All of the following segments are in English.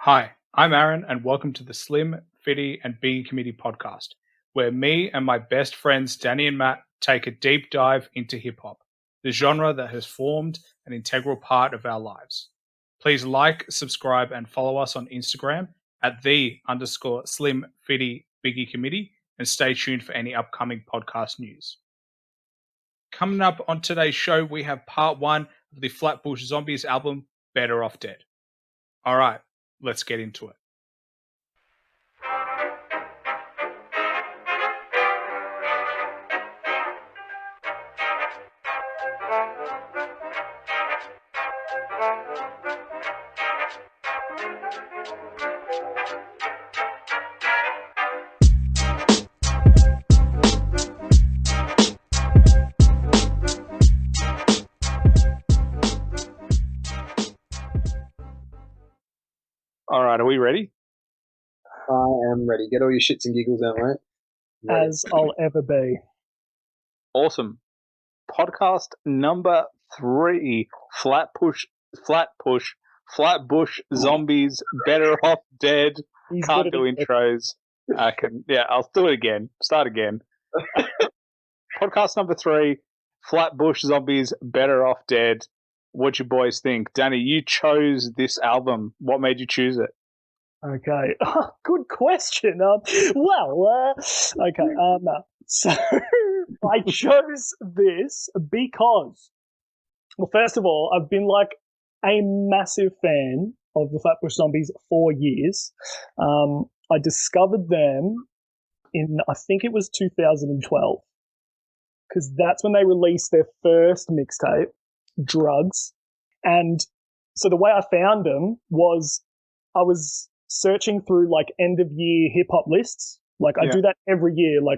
Hi, I'm Aaron, and welcome to the Slim, Fitty, and Biggie Committee podcast, where me and my best friends Danny and Matt take a deep dive into hip hop, the genre that has formed an integral part of our lives. Please like, subscribe, and follow us on Instagram at _Slim, Fitty, Biggie Committee, and stay tuned for any upcoming podcast news. Coming up on today's show, we have part one of the Flatbush Zombies album, Better Off Dead. All right, let's get into it. All right, are we ready? I am ready. Get all your shits and giggles out, mate. Ready. As I'll ever be. Awesome. Podcast number 3, Flatbush Zombies, Better Off Dead. Can't do intros. I'll do it again. Start again. Podcast number 3, Flatbush Zombies, Better Off Dead. What you boys think? Danny, you chose this album. What made you choose it? Okay. Good question. So I chose this because, well, first of all, I've been like a massive fan of the Flatbush Zombies for years. I discovered them in, I think it was 2012, because that's when they released their first mixtape, Drugs. And so the way I found them was I was searching through like end of year hip hop lists. Like I do that every year, like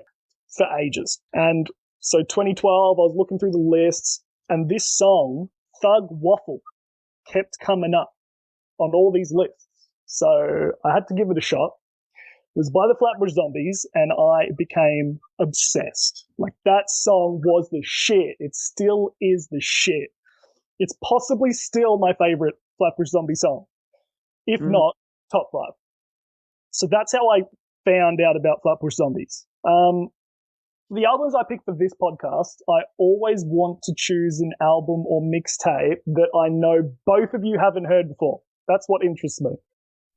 for ages. And so 2012, I was looking through the lists, and this song, Thug Waffle, kept coming up on all these lists. So I had to give it a shot. It was by the Flatbush Zombies, and I became obsessed. Like that song was the shit. It still is the shit. It's possibly still my favorite Flatbush Zombie song, if not top 5. So that's how I found out about Flatbush Zombies. The albums I pick for this podcast, I always want to choose an album or mixtape that I know both of you haven't heard before. That's what interests me.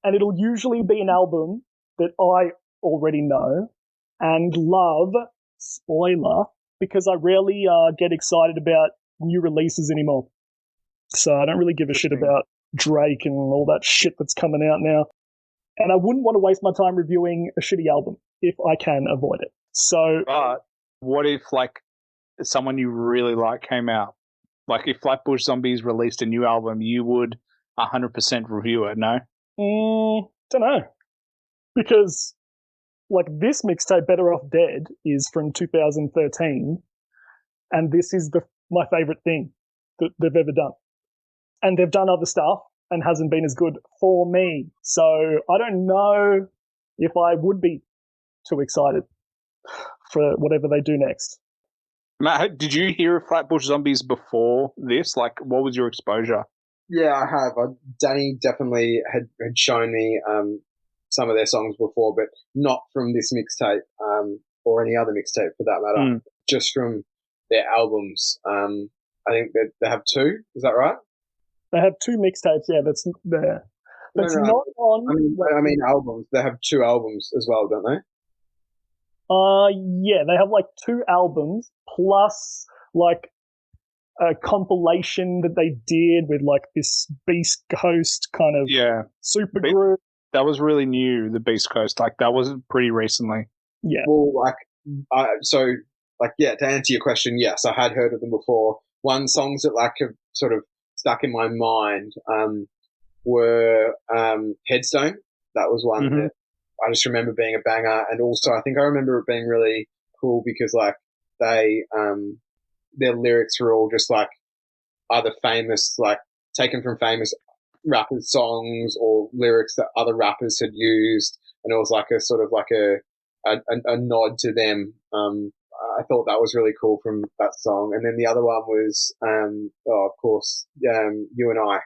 And it'll usually be an album that I already know and love, spoiler, because I rarely get excited about new releases anymore. So I don't really give a shit about Drake and all that shit that's coming out now. And I wouldn't want to waste my time reviewing a shitty album if I can avoid it. So, what if like someone you really like came out? Like if Flatbush Zombies released a new album, you would 100% review it, no? Don't know. Because like this mixtape, Better Off Dead, is from 2013, and this is my favorite thing that they've ever done. And they've done other stuff and hasn't been as good for me. So I don't know if I would be too excited for whatever they do next. Matt, did you hear of Flatbush Zombies before this? Like, what was your exposure? Yeah, I have. Danny definitely had shown me some of their songs before, but not from this mixtape or any other mixtape for that matter. Just from their albums. I think that they have 2. Is that right? They have 2 mixtapes. Yeah, that's there. That's not on. I mean albums. They have 2 albums as well, don't they? Yeah, they have like 2 albums plus like a compilation that they did with like this Beast Coast kind of super group. That was really new, the Beast Coast. Like that wasn't pretty recently. Yeah. Well, to answer your question, yes, I had heard of them before. One songs that like have sort of stuck in my mind were Headstone. That was one that I just remember being a banger, and also I think I remember it being really cool because like they their lyrics were all just like either famous, like taken from famous rappers' songs or lyrics that other rappers had used, and it was like a sort of like a nod to them. I thought that was really cool from that song. And then the other one was, of course, You and I.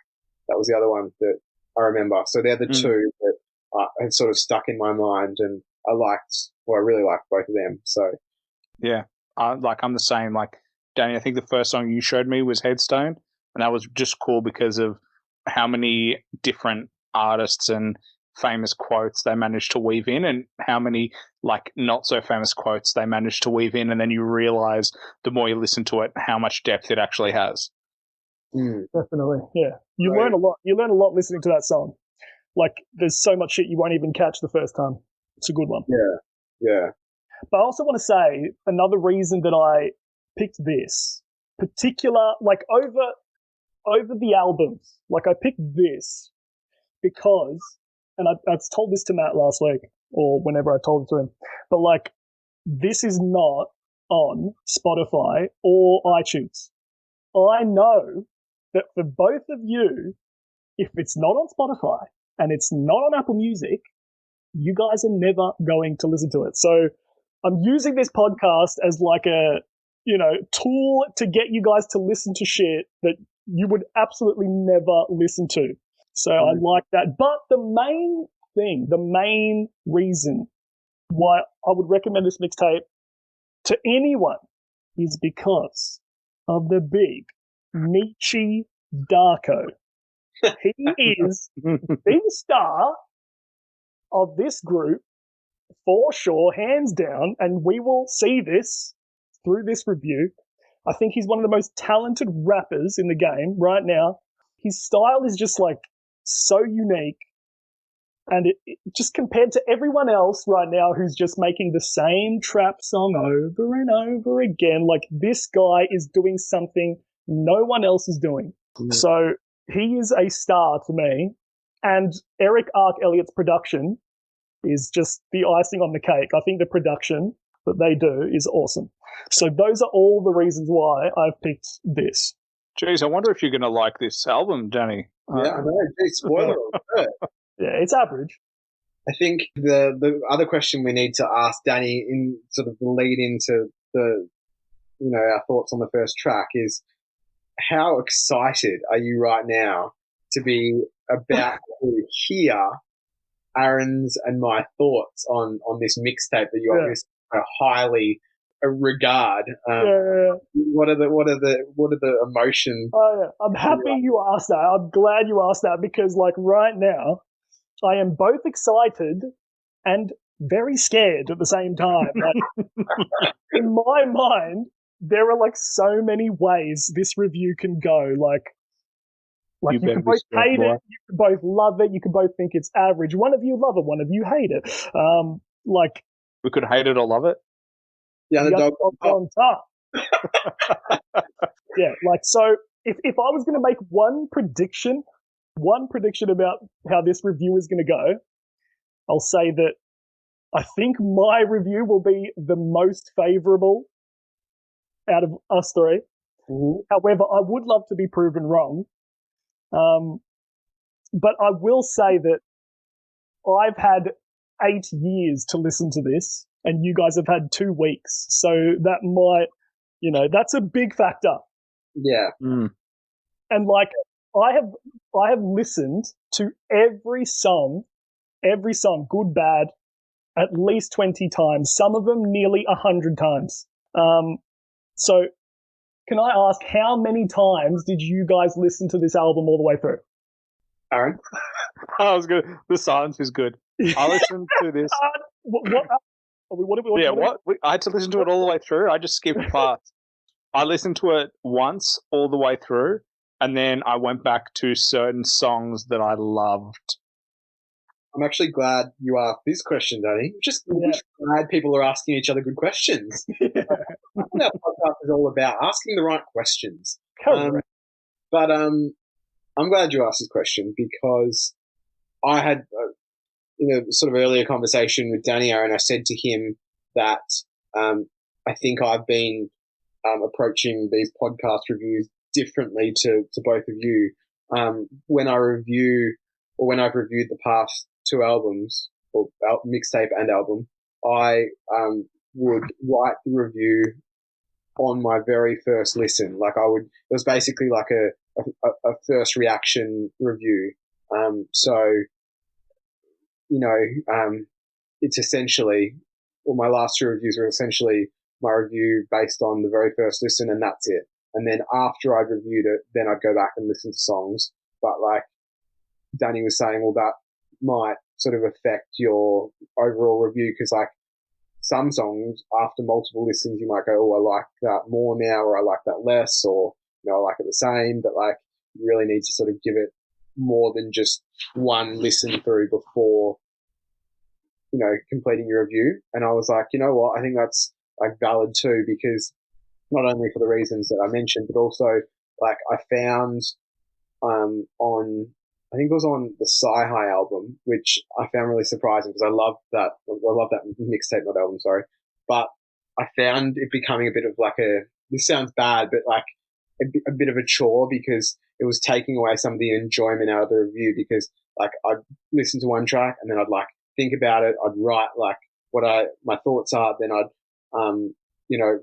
That was the other one that I remember. So they're the 2 had sort of stuck in my mind, and I really liked both of them. So yeah, I'm the same. Like Danny, I think the first song you showed me was Headstone, and that was just cool because of how many different artists and famous quotes they managed to weave in, and how many like not so famous quotes they managed to weave in, and then you realize the more you listen to it how much depth it actually has. Definitely, yeah. You learn a lot. You learn a lot listening to that song. Like, there's so much shit you won't even catch the first time. It's a good one. Yeah. But I also want to say another reason that I picked this particular, like over the albums, like I picked this because, and I told this to Matt last week or whenever I told it to him, but like this is not on Spotify or iTunes. I know that for both of you, if it's not on Spotify and it's not on Apple Music, you guys are never going to listen to it. So I'm using this podcast as like a, tool to get you guys to listen to shit that you would absolutely never listen to. So I like that. But the main reason why I would recommend this mixtape to anyone is because of the big Meechy Darko. He is the star of this group for sure, hands down, and we will see this through this review. I think he's one of the most talented rappers in the game right now. His style is just like so unique, and it just compared to everyone else right now who's just making the same trap song over and over again, like this guy is doing something no one else is doing. So he is a star to me, and Erick Arc Elliot's production is just the icing on the cake. I think the production that they do is awesome. So those are all the reasons why I've picked this. Jeez, I wonder if you're going to like this album, Danny. Yeah, I know. Spoiler alert. Yeah, it's average. I think the other question we need to ask Danny in sort of the lead into the, our thoughts on the first track is, how excited are you right now to be about to hear Aaron's and my thoughts on this mixtape that you obviously highly regard? What are the emotions? Oh yeah, I'm happy you asked that. I'm glad you asked that, because like right now, I am both excited and very scared at the same time. Like, in my mind, there are like so many ways this review can go. Like you can both hate it, you can both love it, you can both think it's average. One of you love it, one of you hate it. Like we could hate it or love it. Yeah, the dog on top. Yeah, like so. If I was going to make one prediction about how this review is going to go, I'll say that I think my review will be the most favourable out of us three. Mm-hmm. However, I would love to be proven wrong. But I will say that I've had 8 years to listen to this, and you guys have had 2 weeks. So that might, that's a big factor. Yeah. And like, I have listened to every song, good, bad, at least 20 times, some of them nearly 100 times. So can I ask, how many times did you guys listen to this album all the way through? Aaron? I was good. The silence is good. I listened to this. I had to listen to it all the way through. I just skipped parts. I listened to it once all the way through, and then I went back to certain songs that I loved. I'm actually glad you asked this question, Danny. Just glad people are asking each other good questions. That's what our podcast is all about, asking the right questions. But I'm glad you asked this question, because I had, in a sort of earlier conversation with Danny, Aaron, I said to him that I think I've been approaching these podcast reviews differently to both of you. When I've reviewed the past 2 albums, or mixtape and album, I would write the review on my very first listen. Like it was basically like a first reaction review. So it's essentially, well, my last two reviews were essentially my review based on the very first listen, and that's it. And then after I'd reviewed it, then I'd go back and listen to songs. But like Danny was saying, well, that might sort of affect your overall review, because like some songs after multiple listens, you might go, oh, I like that more now, or I like that less, or, I like it the same. But like you really need to sort of give it more than just one listen through before, completing your review. And I was like, you know what, I think that's like valid too, because not only for the reasons that I mentioned, but also like I found on, I think it was on the Sci-Hi album, which I found really surprising because I love that mixtape, not album, sorry. But I found it becoming a bit of like this sounds bad, but like a bit of a chore, because it was taking away some of the enjoyment out of the review, because like I'd listen to one track and then I'd like think about it. I'd write like what my thoughts are. Then I'd,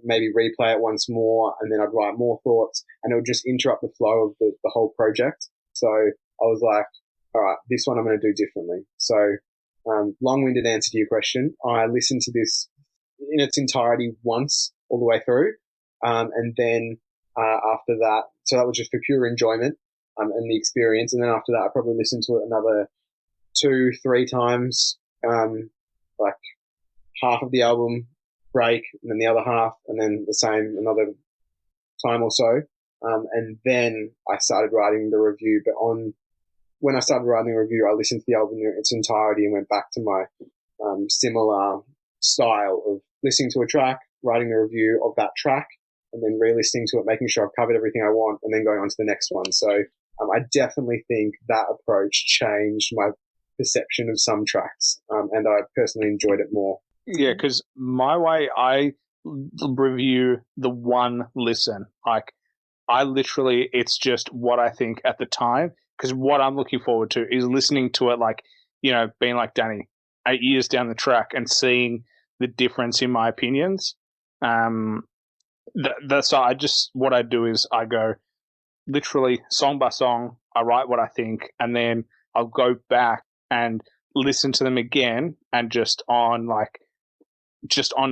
maybe replay it once more, and then I'd write more thoughts, and it would just interrupt the flow of the whole project. So I was like, all right, this one I'm going to do differently. So, long-winded answer to your question. I listened to this in its entirety once all the way through. And then, after that, so that was just for pure enjoyment, and the experience. And then after that, I probably listened to it another 2-3 times, like half of the album, break, and then the other half, and then the same another time or so. And then I started writing the review. But when I started writing the review, I listened to the album in its entirety and went back to my similar style of listening to a track, writing a review of that track, and then re-listening to it, making sure I've covered everything I want, and then going on to the next one. So I definitely think that approach changed my perception of some tracks, and I personally enjoyed it more. Yeah, because my way, I review the one listen. Like, I literally, it's just what I think at the time, because what I'm looking forward to is listening to it, like, being like Danny, 8 years down the track and seeing the difference in my opinions. That's what I do is I go literally song by song, I write what I think, and then I'll go back and listen to them again, and just on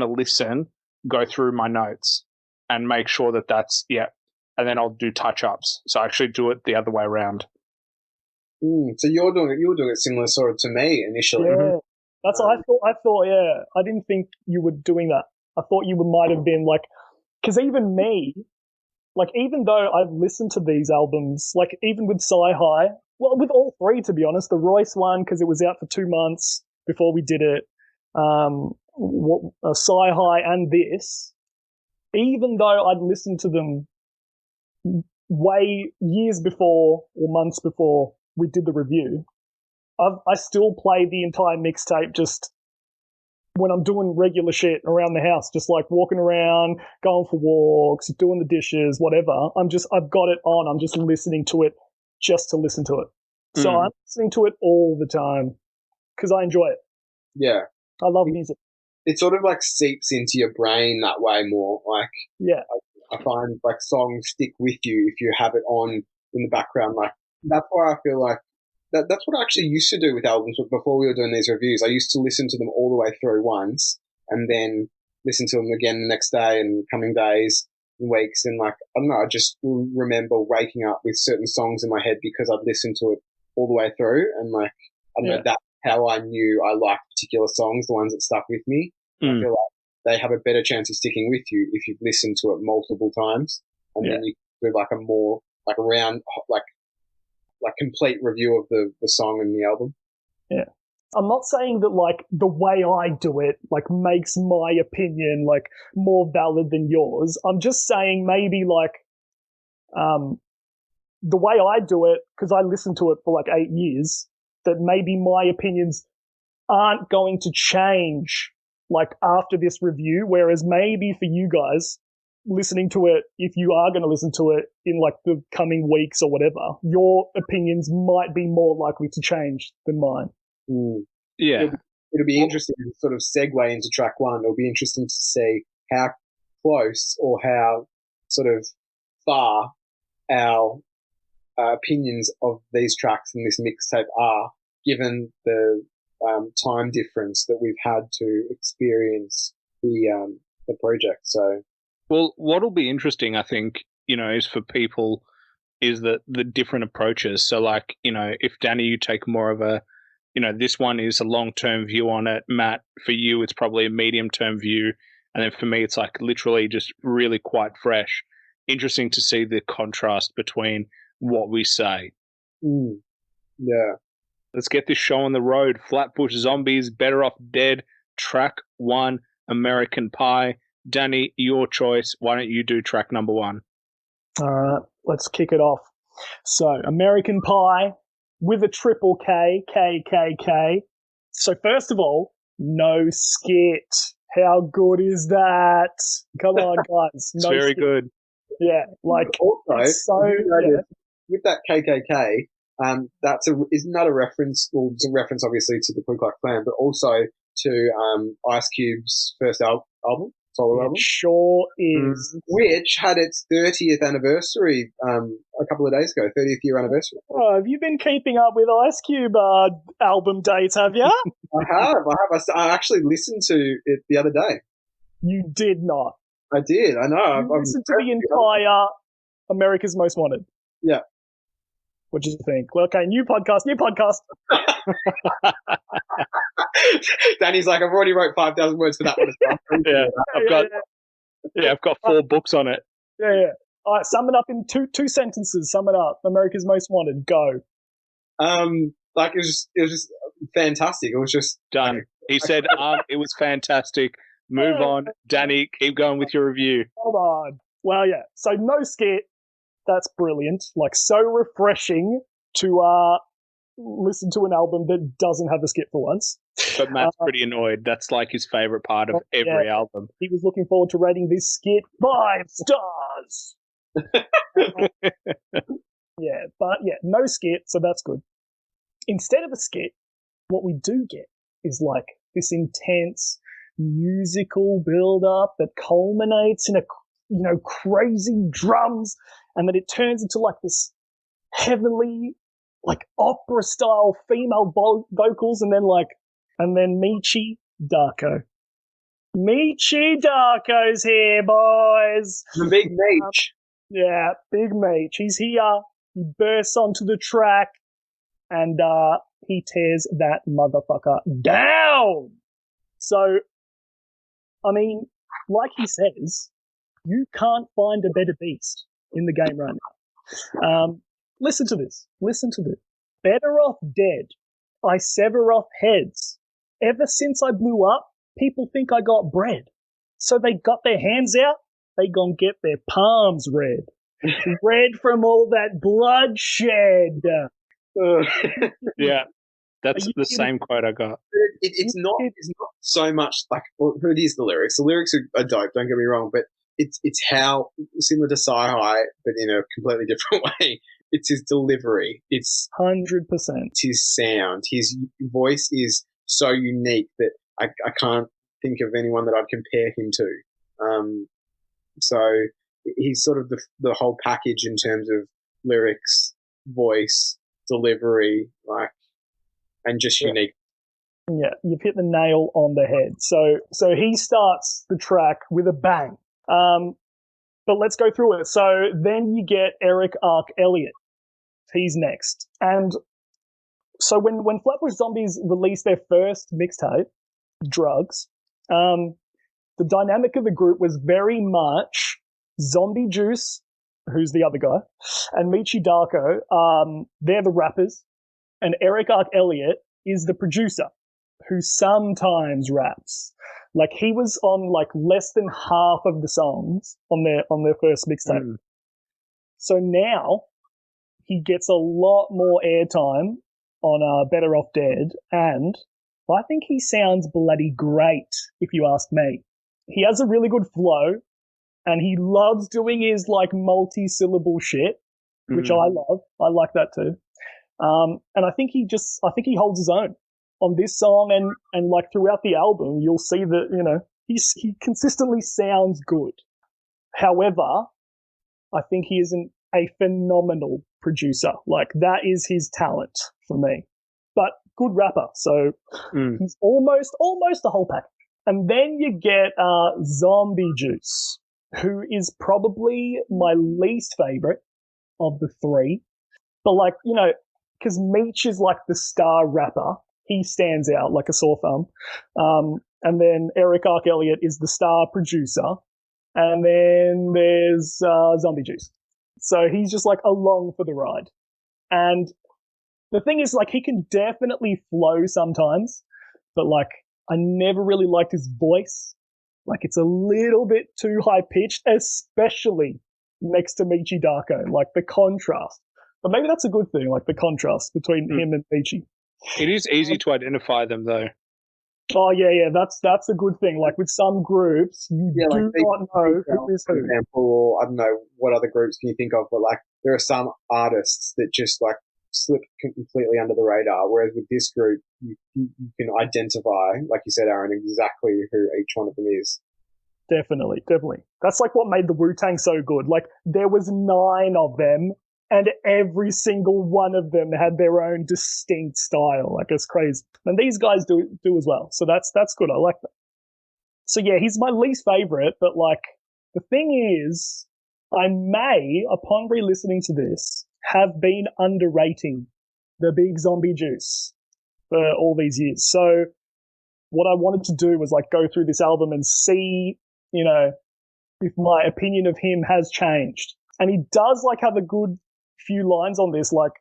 a listen, go through my notes and make sure that that's, and then I'll do touch-ups. So I actually do it the other way around. So you were doing it similar sort of to me initially. Yeah, that's what I thought. Yeah, I didn't think you were doing that. I thought you might have been like, because even me, like, even though I've listened to these albums, like even with Sci-Hi, well, with all three, to be honest, the Royce one, because it was out for 2 months before we did it, Sci-Hi and this, even though I'd listened to them way years before or months before we did the review, I still play the entire mixtape just when I'm doing regular shit around the house, just like walking around, going for walks, doing the dishes, whatever. I've got it on. I'm just listening to it just to listen to it. So I'm listening to it all the time because I enjoy it. Yeah. I love music. It sort of like seeps into your brain that way more. Like, yeah, I find like songs stick with you if you have it on in the background. Like, that's why I feel like that's what I actually used to do with albums before we were doing these reviews. I used to listen to them all the way through once, and then listen to them again the next day and coming days and weeks. And like, I don't know, I just remember waking up with certain songs in my head because I'd listened to it all the way through. And like, I don't know, that's how I knew I liked particular songs, the ones that stuck with me. I feel like they have a better chance of sticking with you if you've listened to it multiple times, and then you do like a more like a round like complete review of the song and the album. Yeah. I'm not saying that like the way I do it like makes my opinion like more valid than yours. I'm just saying maybe like the way I do it, because I listened to it for like 8 years, that maybe my opinions aren't going to change like after this review, whereas maybe for you guys listening to it, if you are going to listen to it in like the coming weeks or whatever, your opinions might be more likely to change than mine. Yeah. It'll be interesting to sort of segue into track one. It'll be interesting to see how close or how sort of far our opinions of these tracks and this mixtape are, given the time difference that we've had to experience the project. So, well, what'll be interesting, I think, is for people is the different approaches. So, like, if Danny, you take more of a, this one is a long-term view on it. Matt, for you, it's probably a medium-term view. And then for me, it's like literally just really quite fresh. Interesting to see the contrast between what we say. Yeah. Let's get this show on the road. Flatbush Zombies, Better Off Dead, track 1, American Pie. Danny, your choice. Why don't you do track number 1? All right, let's kick it off. So, American Pie with a triple K, K, K, K. So, first of all, no skit. How good is that? Come on, guys. It's very good. Yeah, like also, so. Yeah. With that KKK, isn't that a reference? Well, it's a reference obviously to the Ku Klux Klan, but also to Ice Cube's first solo album. It sure is. Which had its 30th anniversary a couple of days ago, 30th year anniversary. Oh, have you been keeping up with Ice Cube album dates, have you? I have. I actually listened to it the other day. You did not. I did. I know. You listened to the entire America's Most Wanted. Yeah. What do you think? Well, okay, new podcast. Danny's like, I've already wrote 5,000 words for that one. I've got 4 books on it. Yeah. All right, sum it up in two sentences. Sum it up. America's Most Wanted. Go. Like it was just fantastic. It was just done. He said, it was fantastic. Move on, Danny. Keep going with your review. Hold on. Well, yeah. So no skit. That's brilliant. Like, so refreshing to listen to an album that doesn't have a skit for once. But Matt's pretty annoyed. That's like his favorite part of every album. He was looking forward to rating this skit 5 stars. No skit, so that's good. Instead of a skit, what we do get is like this intense musical build-up that culminates in crazy drums, and then it turns into like this heavenly, like opera style female vocals, and then Meechy Darko. Meechy Darko's here, boys. The big Meech. Yeah, big Meech. He's here. He bursts onto the track, and he tears that motherfucker down. So, I mean, like he says, you can't find a better beast in the game right now. Listen to this. Better Off Dead. I sever off heads. Ever since I blew up, people think I got bread. So they got their hands out, they gon' get their palms red. Red from all that bloodshed. Yeah, that's the same quote I got. It's not so much like, well, it is the lyrics. The lyrics are dope, don't get me wrong, but it's how, similar to Sci-Hi, but in a completely different way, it's his delivery. It's 100%. It's his sound. His voice is so unique that I can't think of anyone that I'd compare him to. So he's sort of the whole package in terms of lyrics, voice, delivery, and just unique. Yeah, you've hit the nail on the head. So he starts the track with a bang. But let's go through it. So then you get Erick Arc Elliot. He's next. And so when Flatbush Zombies released their first mixtape, Drugs, the dynamic of the group was very much Zombie Juice, who's the other guy, and Meechy Darko. They're the rappers, and Erick Arc Elliot is the producer, who sometimes raps. Like, he was on like less than half of the songs on their first mixtape. So now he gets a lot more airtime on Better Off Dead, and I think he sounds bloody great, if you ask me. He has a really good flow, and he loves doing his like multi-syllable shit, which I love. I like that too. And I think he holds his own on this song, and like throughout the album, you'll see that, he consistently sounds good. However, I think he isn't a phenomenal producer. Like, that is his talent for me. But good rapper. So he's almost the whole package. And then you get Zombie Juice, who is probably my least favorite of the three. But like, you know, because Meech is like the star rapper. He stands out like a sore thumb. And then Erick Arc Elliot is the star producer. And then there's Zombie Juice. So he's just like along for the ride. And the thing is, like, he can definitely flow sometimes, but like, I never really liked his voice. Like, it's a little bit too high pitched, especially next to Meechy Darko. Like, the contrast. But maybe that's a good thing, like the contrast between him and Meechy. It is easy to identify them, though. Oh yeah, that's a good thing. Like with some groups, you do not know who is who. For example, I don't know what other groups can you think of, but like there are some artists that just like slip completely under the radar. Whereas with this group, you can identify, like you said, Aaron, exactly who each one of them is. Definitely. That's like what made the Wu-Tang so good. Like there was 9 of them, and every single one of them had their own distinct style. Like, it's crazy. And these guys do as well. So that's good. I like that. So yeah, he's my least favorite, but like, the thing is, I may, upon re-listening to this, have been underrating the Big Zombie Juice for all these years. So what I wanted to do was like go through this album and see, you know, if my opinion of him has changed. And he does like have a good few lines on this, like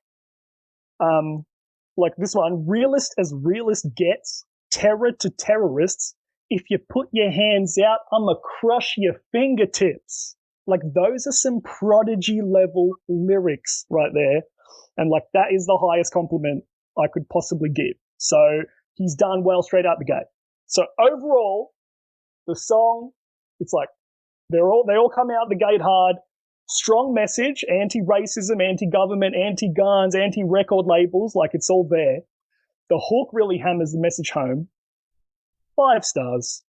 this one: realist as realist gets, terror to terrorists. If you put your hands out, I'ma crush your fingertips. Like, those are some Prodigy level lyrics right there. And like, that is the highest compliment I could possibly give. So he's done well straight out the gate. So overall, the song, it's like they all come out the gate hard. Strong message, anti-racism, anti-government, anti-guns, anti-record labels, like it's all there. The hook really hammers the message home. 5 stars.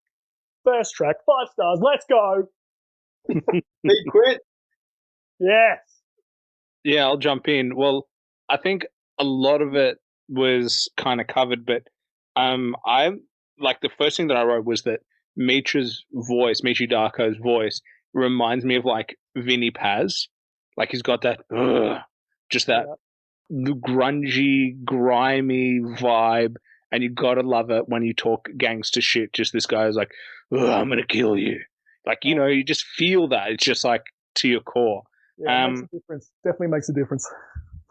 First track, 5 stars. Let's go. Big quit. Yes. Yeah, I'll jump in. Well, I think a lot of it was kind of covered, but I like the first thing that I wrote was that Meechy Darko's voice reminds me of like Vinnie Paz. Like, he's got that just that grungy, grimy vibe, and you gotta love it when you talk gangster shit. Just this guy is like, I'm gonna kill you. Like, you know, you just feel that. It's just like to your core. Yeah, it makes a difference. Definitely makes a difference.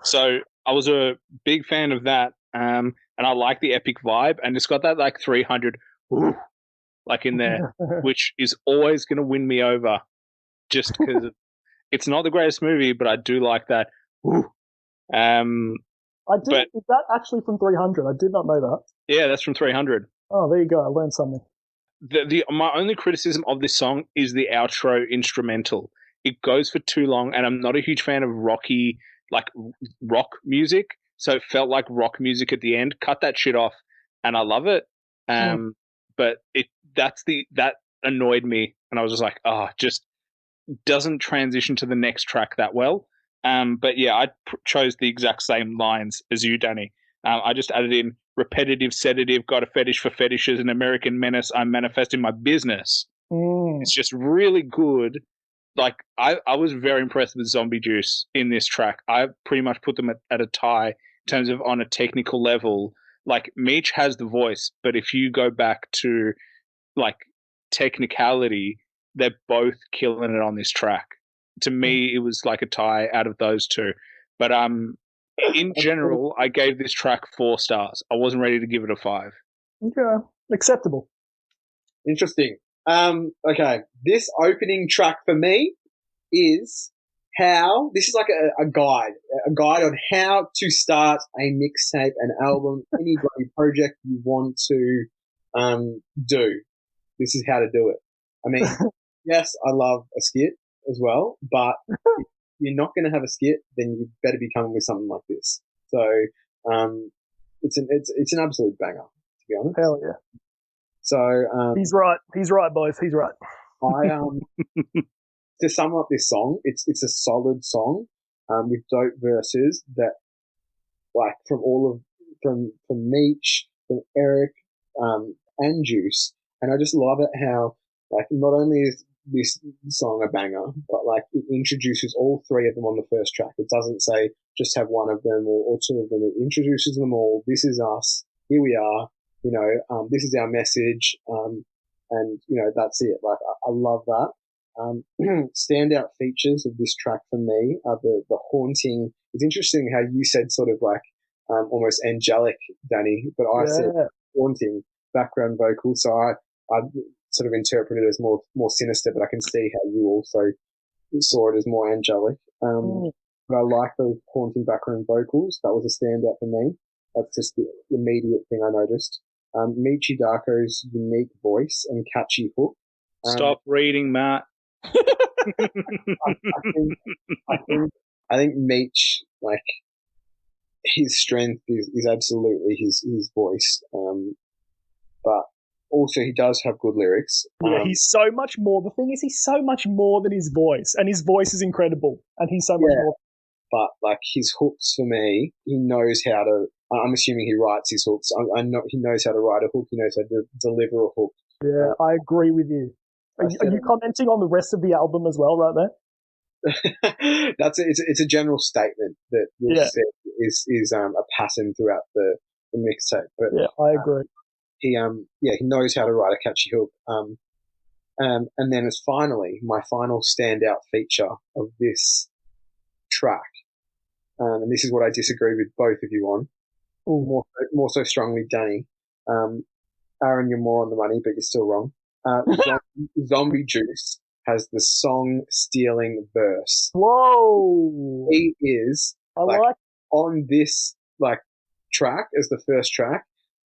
So I was a big fan of that, and I like the epic vibe, and it's got that like 300 like in there, which is always going to win me over, just because it's not the greatest movie, but I do like that. Is that actually from 300? I did not know that. Yeah, that's from 300. Oh, there you go. I learned something. My only criticism of this song is the outro instrumental. It goes for too long, and I'm not a huge fan of rocky, like rock music. So it felt like rock music at the end. Cut that shit off, and I love it. But that annoyed me, and I was just like, just doesn't transition to the next track that well. But yeah, I chose the exact same lines as you, Danny. I just added in repetitive sedative, got a fetish for fetishes, an American menace, I'm manifesting my business. It's just really good. Like, I was very impressed with Zombie Juice in this track. I pretty much put them at a tie in terms of on a technical level. Like, Meech has the voice, but if you go back to like technicality, they're both killing it on this track. To me, it was like a tie out of those two. But in general, I gave this track 4 stars. I wasn't ready to give it a 5. Okay, acceptable. Interesting. Okay, this opening track for me is this is like a guide on how to start a mixtape, an album, any bloody project you want to do. This is how to do it. I mean, yes, I love a skit as well, but if you're not going to have a skit, then you better be coming with something like this. So it's an absolute banger, to be honest. Hell yeah. So he's right. He's right, boys. He's right. To sum up this song, it's a solid song with dope verses that, like, from all of from Meech, from Erick, and Juice, and I just love it how like not only is this song a banger, but like it introduces all three of them on the first track. It doesn't say just have one of them or two of them. It introduces them all. This is us. Here we are. This is our message. And that's it. Like I love that. Standout features of this track for me are the haunting. It's interesting how you said sort of like almost angelic, Danny, but I said haunting background vocals. So I sort of interpreted it as more sinister, but I can see how you also saw it as more angelic. But I like those haunting background vocals. That was a standout for me. That's just the immediate thing I noticed. Meechy Darko's unique voice and catchy hook. Stop reading, Matt. I think Meech, like his strength is absolutely his voice. But also he does have good lyrics. Yeah, he's so much more. The thing is, he's so much more than his voice, and his voice is incredible, and he's so much more. But like his hooks for me, he knows how to. I'm assuming he writes his hooks. I know he knows how to write a hook. He knows how to deliver a hook. Yeah, I agree with you. Are you commenting on the rest of the album as well, right there? It's a general statement that you'll see is a pattern throughout the mixtape. But yeah, I agree. He knows how to write a catchy hook. And then as finally my final standout feature of this track, and this is what I disagree with both of you on, more so strongly, Danny. Aaron, you're more on the money, but you're still wrong. Zombie Juice has the song stealing verse. Whoa! He is on this like track as the first track.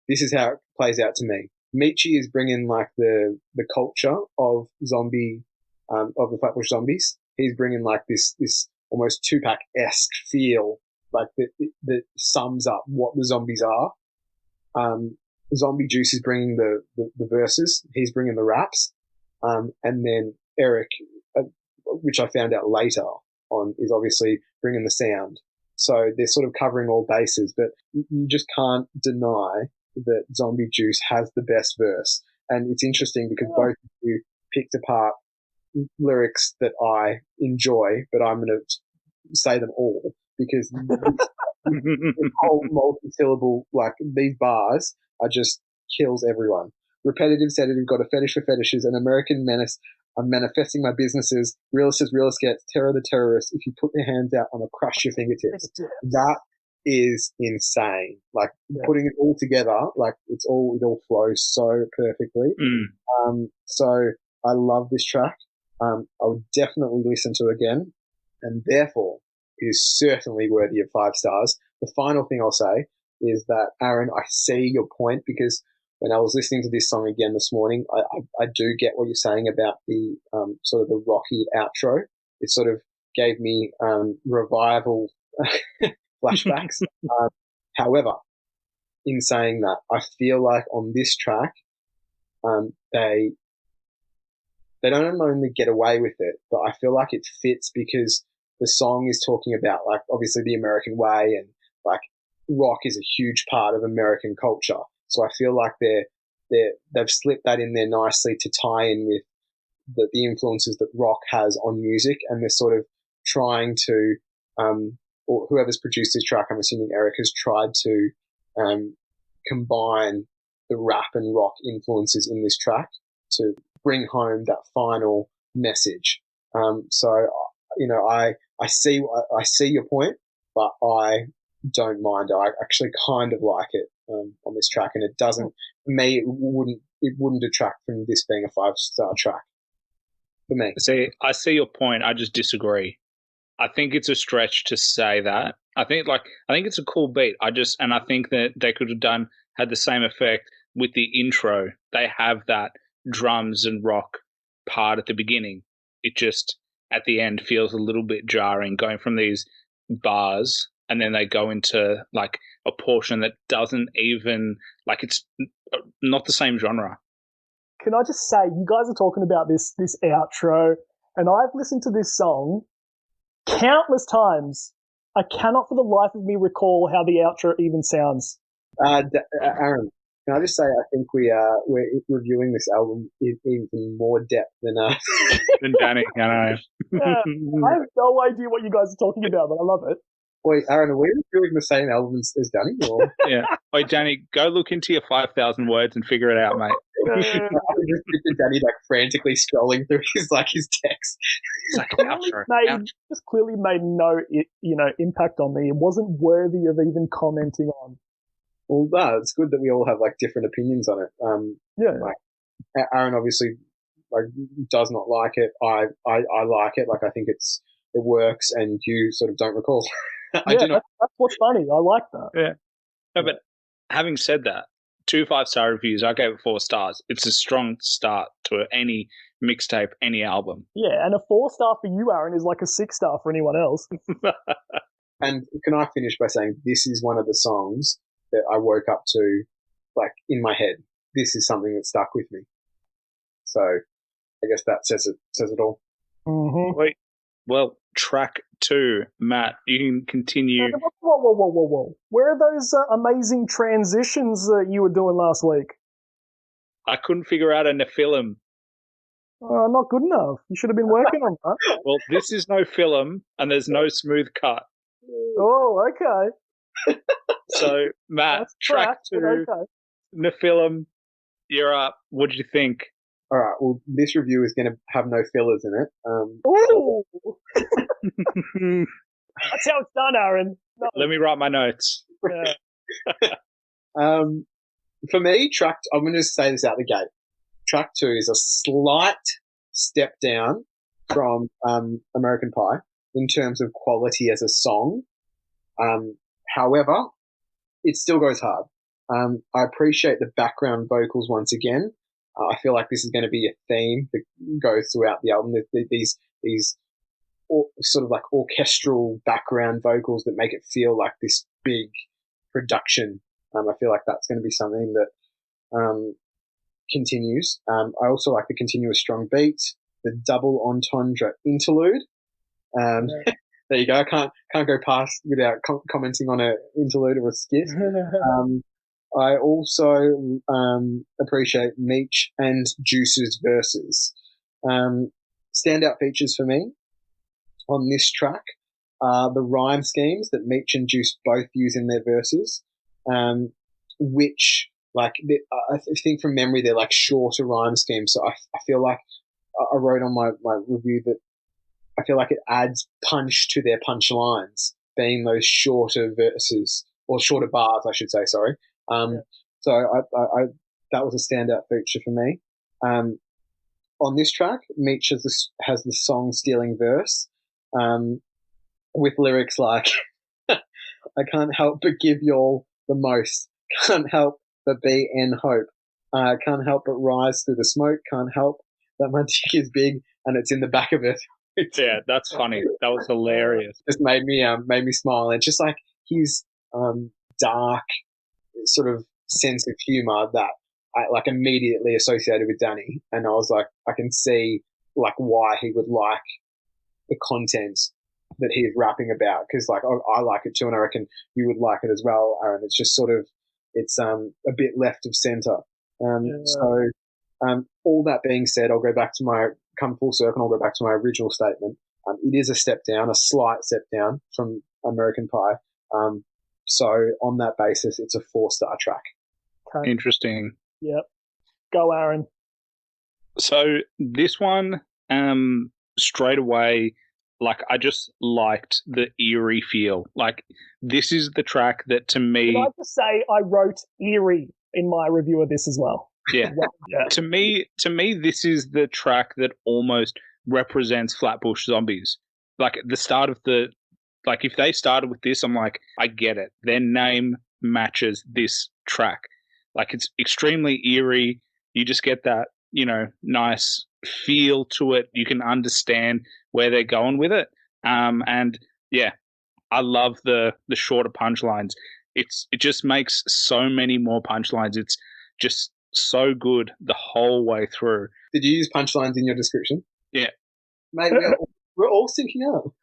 This is how it plays out to me. Meechy is bringing like the culture of zombie of the Flatbush Zombies. He's bringing like this almost Tupac-esque feel, like that sums up what the zombies are. Zombie Juice is bringing the verses. He's bringing the raps. And then Erick, which I found out later on, is obviously bringing the sound. So they're sort of covering all bases, but you just can't deny that Zombie Juice has the best verse. And it's interesting because both of you picked apart lyrics that I enjoy, but I'm going to say them all because this whole multi-syllable, like these bars are just kills everyone. Repetitive, sedative, got a fetish for fetishes, an American menace. I'm manifesting my businesses. Realist as realist gets. Terror the terrorist. If you put your hands out, I'm going to crush your fingertips. That is insane. Like putting it all together, like it all flows so perfectly. So I love this track. I would definitely listen to it again, and therefore it is certainly worthy of 5 stars. The final thing I'll say is that, Aaron, I see your point, because when I was listening to this song again this morning, I do get what you're saying about the sort of the rocky outro. It sort of gave me revival flashbacks. However, in saying that, I feel like on this track, they don't only get away with it, but I feel like it fits because the song is talking about, like, obviously the American way, and like rock is a huge part of American culture. So I feel like they've slipped that in there nicely to tie in with the influences that rock has on music, and they're sort of trying to, or whoever's produced this track, I'm assuming Erick, has tried to combine the rap and rock influences in this track to bring home that final message. So I see your point, but I don't mind. I actually kind of like it on this track, and it doesn't. For me, it wouldn't detract from this being a 5-star track. For me, see, I see your point. I just disagree. I think it's a stretch to say that. I think it's a cool beat. I think that they could have had the same effect with the intro. They have that drums and rock part at the beginning. It just at the end feels a little bit jarring, going from these bars and then they go into like a portion that doesn't even, like, it's not the same genre. Can I just say, you guys are talking about this outro, and I've listened to this song countless times. I cannot for the life of me recall how the outro even sounds. Aaron, can I just say I think we're reviewing this album in even more depth than Than Danny, I know. Yeah, I have no idea what you guys are talking about, but I love it. Wait, Aaron, are we reviewing the same album as Danny? Or? Yeah. Wait, Danny, go look into your 5,000 words and figure it out, mate. I just picture Danny like frantically scrolling through his text. It's like, Just clearly made no impact on me. It wasn't worthy of even commenting on. Well, no, it's good that we all have like different opinions on it. Yeah. Like Aaron obviously like does not like it. I like it. Like I think it works, and you sort of don't recall. I do not. That's what's funny. I like that. Yeah. No, but having said that, 2 5-star reviews. I gave it 4 stars. It's a strong start to any mixtape, any album. Yeah, and a 4-star for you, Aaron, is like a 6-star for anyone else. And can I finish by saying this is one of the songs that I woke up to, like in my head. This is something that stuck with me. So I guess that says it all. Mm-hmm. Wait. Well, track 2, Matt, you can continue. Whoa. Where are those amazing transitions that you were doing last week? I couldn't figure out a Nephilim. Not good enough. You should have been working on that. Well, this is no film, and there's no smooth cut. Oh, okay. So, Matt, track 2, okay. Nephilim, you're up. What did you think? All right. Well, this review is going to have no fillers in it. Ooh. That's how it's done, Aaron. No. Let me write my notes. Yeah. For me, I'm going to just say this out the gate. Track 2 is a slight step down from American Pie in terms of quality as a song. However, it still goes hard. I appreciate the background vocals once again. I feel like this is going to be a theme that goes throughout the album. These sort of like orchestral background vocals that make it feel like this big production. I feel like that's going to be something that continues. I also like the continuous strong beat, the double entendre interlude. There you go. I can't go past without commenting on an interlude or a skit. I also appreciate Meech and Juice's verses. Standout features for me on this track are the rhyme schemes that Meech and Juice both use in their verses, which, like, I think from memory they're like shorter rhyme schemes. So I feel like I wrote on my review that I feel like it adds punch to their punchlines, being those shorter verses, or shorter bars, I should say, sorry. So I that was a standout feature for me. On this track, Meech has the song-stealing verse with lyrics like, I can't help but give y'all the most, can't help but be in hope, can't help but rise through the smoke, can't help that my dick is big and it's in the back of it. Yeah, that's funny. That was hilarious. Just made me smile. And just like his dark sort of sense of humor that I like immediately associated with Danny, and I was like, I can see like why he would like the content that he's rapping about, because like I like it too, and I reckon you would like it as well, Aaron. It's just sort of a bit left of center. So all that being said, I'll go back to come full circle. I'll go back to my original statement. It is a step down, a slight step down from American Pie. So on that basis, it's a 4-star track. Okay. Interesting. Yep. Go, Aaron. So this one, straight away, like I just liked the eerie feel. Like this is the track that to me. Can I just say I wrote eerie in my review of this as well. Yeah. Yeah. To me, this is the track that almost represents Flatbush Zombies. Like at the start of like if they started with this, I'm like, I get it. Their name matches this track. Like it's extremely eerie. You just get that, nice feel to it. You can understand where they're going with it. And yeah, I love the shorter punchlines. It just makes so many more punchlines. It's just so good the whole way through. Did you use punchlines in your description? Yeah. Mate, we're all syncing up.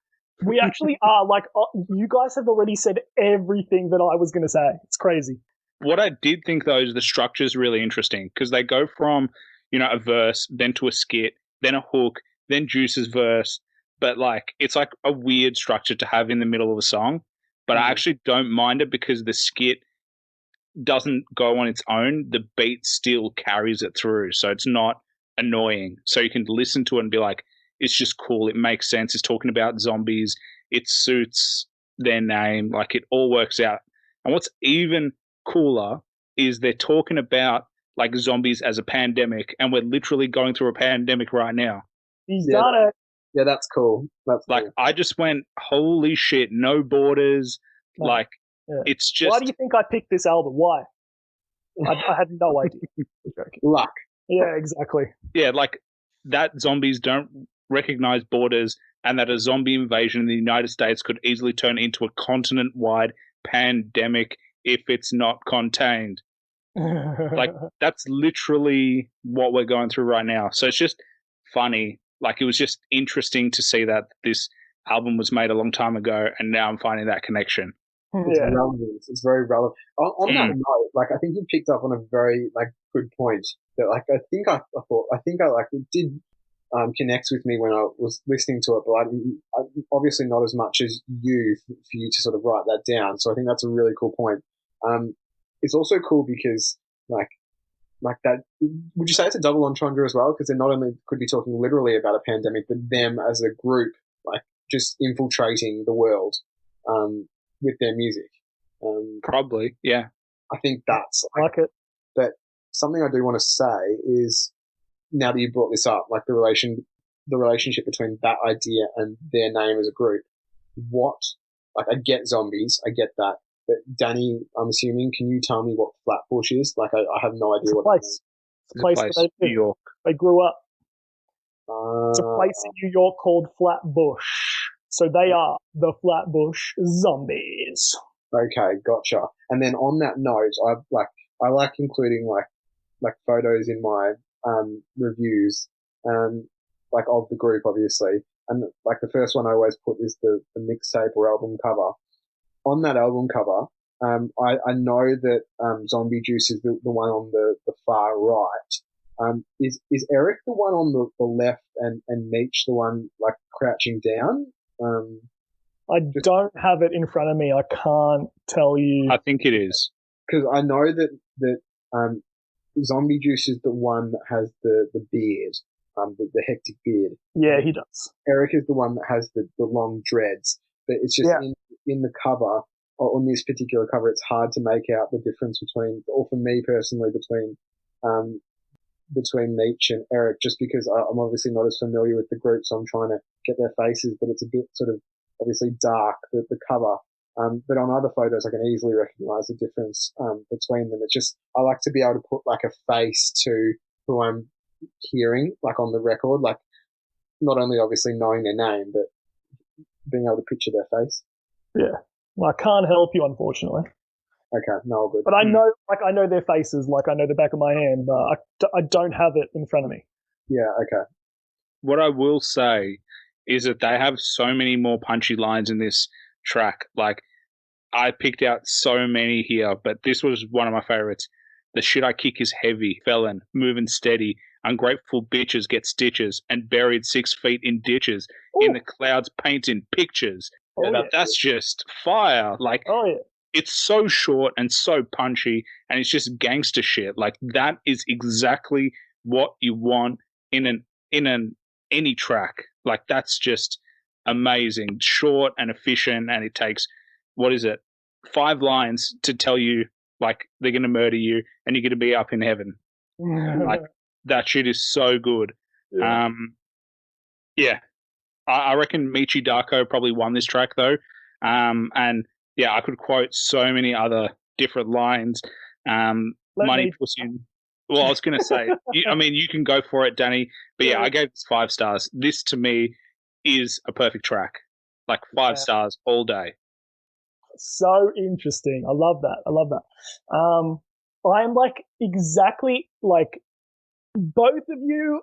We actually are. Like, you guys have already said everything that I was going to say. It's crazy. What I did think, though, is the structure is really interesting because they go from, a verse, then to a skit, then a hook, then Juice's verse. But, it's like a weird structure to have in the middle of a song. But I actually don't mind it because the skit doesn't go on its own. The beat still carries it through. So it's not annoying. So you can listen to it and be like, it's just cool. It makes sense. It's talking about zombies. It suits their name. Like, it all works out. And what's even cooler is they're talking about like zombies as a pandemic, and we're literally going through a pandemic right now. He's done it. Yeah, that's cool. That's like cool. I just went, holy shit, no borders. Yeah. It's just. Why do you think I picked this album? Why? I had no idea. Luck. Yeah, exactly. Yeah, like that zombies don't recognize borders, and that a zombie invasion in the United States could easily turn into a continent-wide pandemic if it's not contained. Like, that's literally what we're going through right now. So it's just funny. Like, it was just interesting to see that this album was made a long time ago, and now I'm finding that connection. It's relevant. It's very relevant. On that note, like, I think you picked up on a very good point that I think it did connect with me when I was listening to it, but I obviously not as much as you for you to sort of write that down. So I think that's a really cool point. It's also cool because like that. Would you say it's a double entendre as well? Because they not only could be talking literally about a pandemic, but them as a group, like, just infiltrating the world with their music. Probably, yeah. I think that's like it. But something I do want to say is, now that you brought this up, like the relationship between that idea and their name as a group, I get zombies, I get that. But Danny, I'm assuming, can you tell me what Flatbush is? Like, I have no idea what it is. It's a place where they New York. They grew up. It's a place in New York called Flatbush. So they are the Flatbush Zombies. Okay, gotcha. And then on that note, I like including like photos in my reviews, like of the group, obviously. And like the first one I always put is the mixtape or album cover. On that album cover, I know that Zombie Juice is the one on the far right. Is Eric the one on the left and Meech the one like crouching down? I don't have it in front of me. I can't tell you. I think it is. Because I know that Zombie Juice is the one that has the beard, the hectic beard. Yeah, he does. Eric is the one that has the long dreads. But it's just in the cover, or on this particular cover, it's hard to make out the difference between, or for me personally, between Meech and Eric, just because I'm obviously not as familiar with the group, so I'm trying to get their faces, but it's a bit sort of obviously dark, the cover. But on other photos, I can easily recognize the difference between them. It's just, I like to be able to put like a face to who I'm hearing, like on the record, like not only obviously knowing their name, but being able to picture their face. Yeah. Well, I can't help you, unfortunately. Okay, no, good. But I know their faces, like I know the back of my hand, but I don't have it in front of me. Yeah, okay. What I will say is that they have so many more punchy lines in this track. Like, I picked out so many here, but this was one of my favorites. The shit I kick is heavy, felon, moving steady. Ungrateful bitches get stitches and buried 6 feet in ditches. Ooh. In the clouds painting pictures. That's just fire. Like, it's so short and so punchy, and it's just gangster shit. Like, that is exactly what you want in any track. Like, that's just amazing. Short and efficient, and it takes, 5 lines to tell you, like, they're going to murder you and you're going to be up in heaven. Like, that shit is so good. Yeah. I reckon Meechy Darko probably won this track, though. And, yeah, I could quote so many other different lines. Money Pussy. Well, I was going to say, you can go for it, Danny. But, yeah, I gave this 5 stars. This, to me, is a perfect track. Like, 5 stars all day. So interesting. I love that. I'm like exactly like both of you.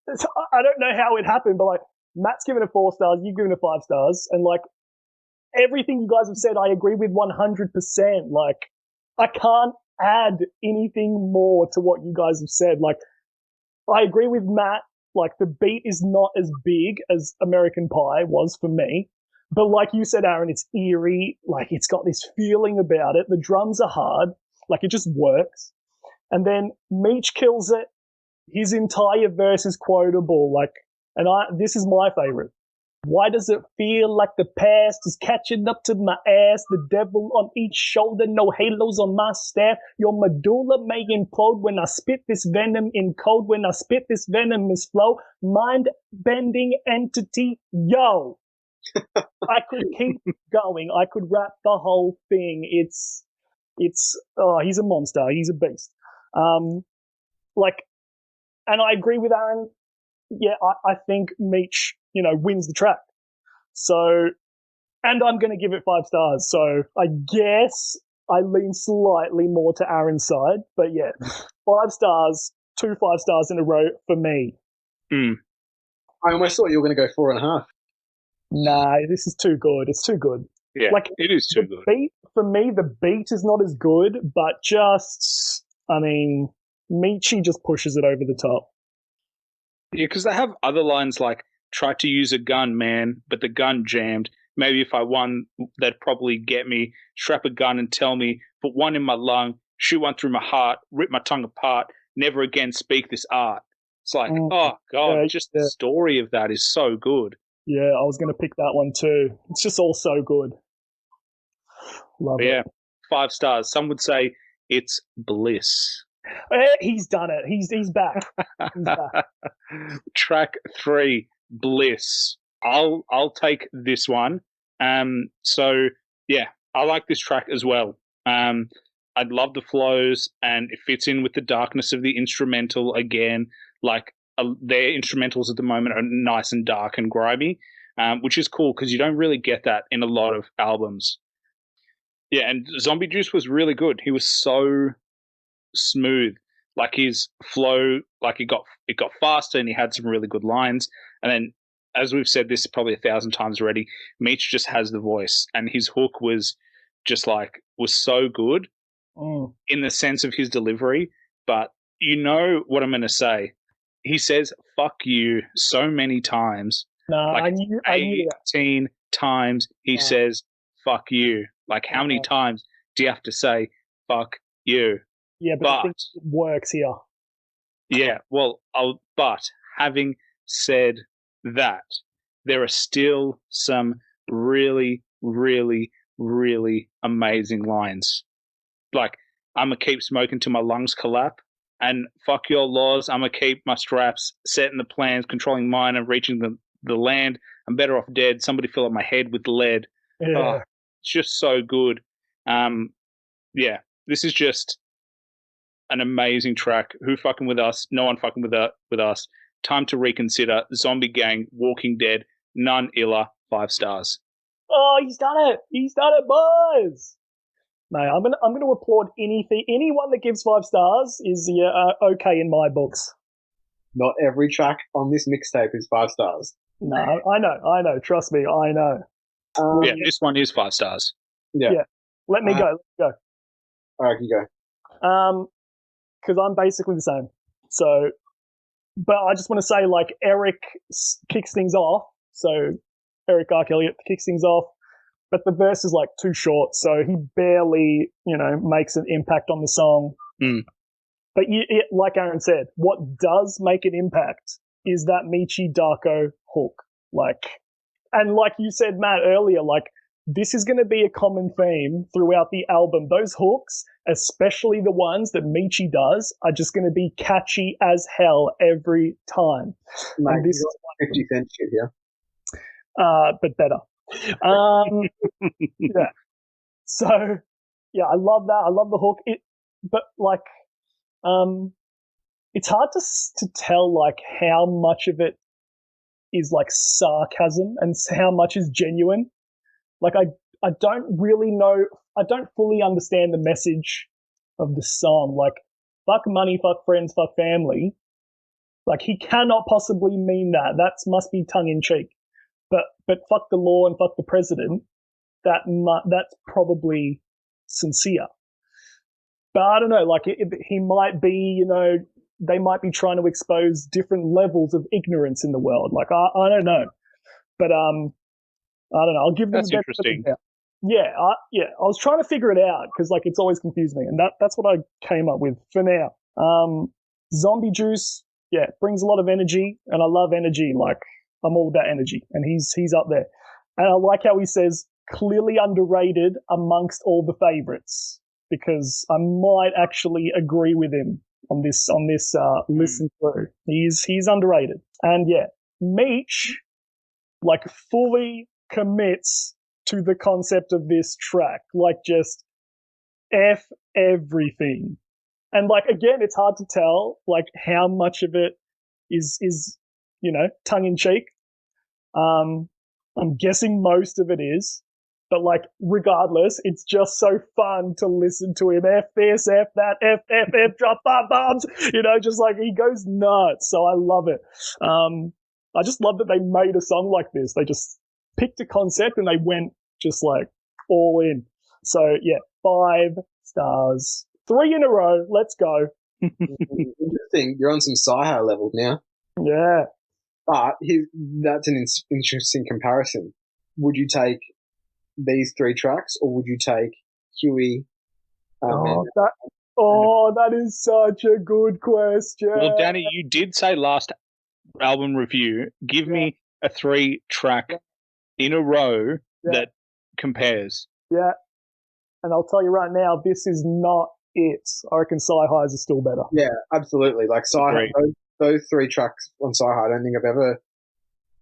I don't know how it happened, but like Matt's given it 4 stars, you've given it 5 stars, and like everything you guys have said, I agree with 100%. Like, I can't add anything more to what you guys have said. Like, I agree with Matt. Like, the beat is not as big as American Pie was for me. But like you said, Aaron, it's eerie. Like, it's got this feeling about it. The drums are hard. Like, it just works. And then Meech kills it. His entire verse is quotable. Like, and this is my favorite. Why does it feel like the past is catching up to my ass? The devil on each shoulder, no halos on my staff. Your medulla may implode when I spit this venom in code. When I spit this venomous flow, mind-bending entity, yo. I could keep going. I could rap the whole thing. It's he's a monster. He's a beast. Like, and I agree with Aaron. Yeah, I think Meech, wins the track. So, and I'm going to give it 5 stars. So I guess I lean slightly more to Aaron's side. But yeah, 5 stars, 2 5 stars in a row for me. I almost thought you were going to go 4.5. Nah, this is too good. It's too good. Yeah, like, it is too good. For me, the beat is not as good, but Meechy just pushes it over the top. Yeah, because they have other lines like, try to use a gun, man, but the gun jammed. Maybe if I won, they'd probably get me. Strap a gun and tell me, put one in my lung, shoot one through my heart, rip my tongue apart, never again speak this art. It's like, oh, God, the story of that is so good. Yeah, I was going to pick that one too. It's just all so good. Love it. Yeah, 5 stars. Some would say it's bliss. He's done it. He's back. He's back. Track 3, Bliss. I'll take this one. So yeah, I like this track as well. I love the flows, and it fits in with the darkness of the instrumental again. Like, their instrumentals at the moment are nice and dark and grimy, which is cool because you don't really get that in a lot of albums. Yeah, and Zombie Juice was really good. He was so smooth. Like, his flow, like, it got faster, and he had some really good lines. And then, as we've said this probably 1,000 times already, Meech just has the voice, and his hook was just was so good in the sense of his delivery. But you know what I'm going to say. He says "fuck you" so many times. No, like, I knew 18 times he says "fuck you." Like, how many times do you have to say "fuck you"? Yeah, but I think it works here. Yeah, well, but having said that, there are still some really, really, really amazing lines. Like, I'm going to keep smoking till my lungs collapse, and fuck your laws, I'm going to keep my straps, setting the plans, controlling mine, and reaching the land. I'm better off dead. Somebody fill up my head with lead. Yeah. Oh, it's just so good. Yeah, this is just an amazing track. Who fucking with us? No one fucking with us. Time to reconsider. Zombie Gang, Walking Dead, none iller. 5 stars. Oh, he's done it! He's done it, boys. No, I'm gonna applaud anyone that gives 5 stars is okay in my books. Not every track on this mixtape is 5 stars. No, I know. Trust me, I know. Yeah, this one is 5 stars. Yeah. Let me go. All right, you go. Because I'm basically the same. So, but I just want to say, like, Erick kicks things off. So, Erick Arc Elliot kicks things off, but the verse is like too short, so he barely, makes an impact on the song. But like Aaron said, what does make an impact is that Meechy Darko hook. And like you said, Matt, earlier, this is going to be a common theme throughout the album. Those hooks, especially the ones that Meechy does, are just going to be catchy as hell every time. Mate, this is 50 Cent shit here. But better. Yeah. So, yeah, I love that. I love the hook. It's hard to tell, how much of it is, sarcasm and how much is genuine. I don't really know. I don't fully understand the message of the song. Fuck money, fuck friends, fuck family. He cannot possibly mean that. That must be tongue in cheek. But fuck the law and fuck the president. That's probably sincere. But I don't know, like he might be, they might be trying to expose different levels of ignorance in the world. Like I don't know, but I don't know. I'll give them That's interesting. Yeah, I was trying to figure it out because like it's always confused me, and that's what I came up with for now. Zombie Juice, yeah, brings a lot of energy, and I love energy. Like I'm all about energy, and he's up there. And I like how he says clearly underrated amongst all the favorites, because I might actually agree with him on this listen through. He's underrated. And yeah, Meech like fully commits to the concept of this track, like just F everything. And like again, it's hard to tell like how much of it is tongue in cheek. I'm guessing most of it is, but like regardless, it's just so fun to listen to him F this, F that, F, drop bombs, just like he goes nuts. So I love it. I just love that they made a song like this. They just picked a concept and they went just like all in. So yeah, 5 stars, 3 in a row. Let's go. Interesting. You're on some Sci-Hi level now. Yeah. But that's an interesting comparison. Would you take these 3 tracks, or would you take Huey? That is such a good question. Well, Danny, you did say last album review, give me a 3-track in a row that compares. Yeah. And I'll tell you right now, this is not it. I reckon Sci-Hi's are still better. Yeah, absolutely. Like Sci-Hi, those 3 tracks on Sci-Hi, I don't think I've ever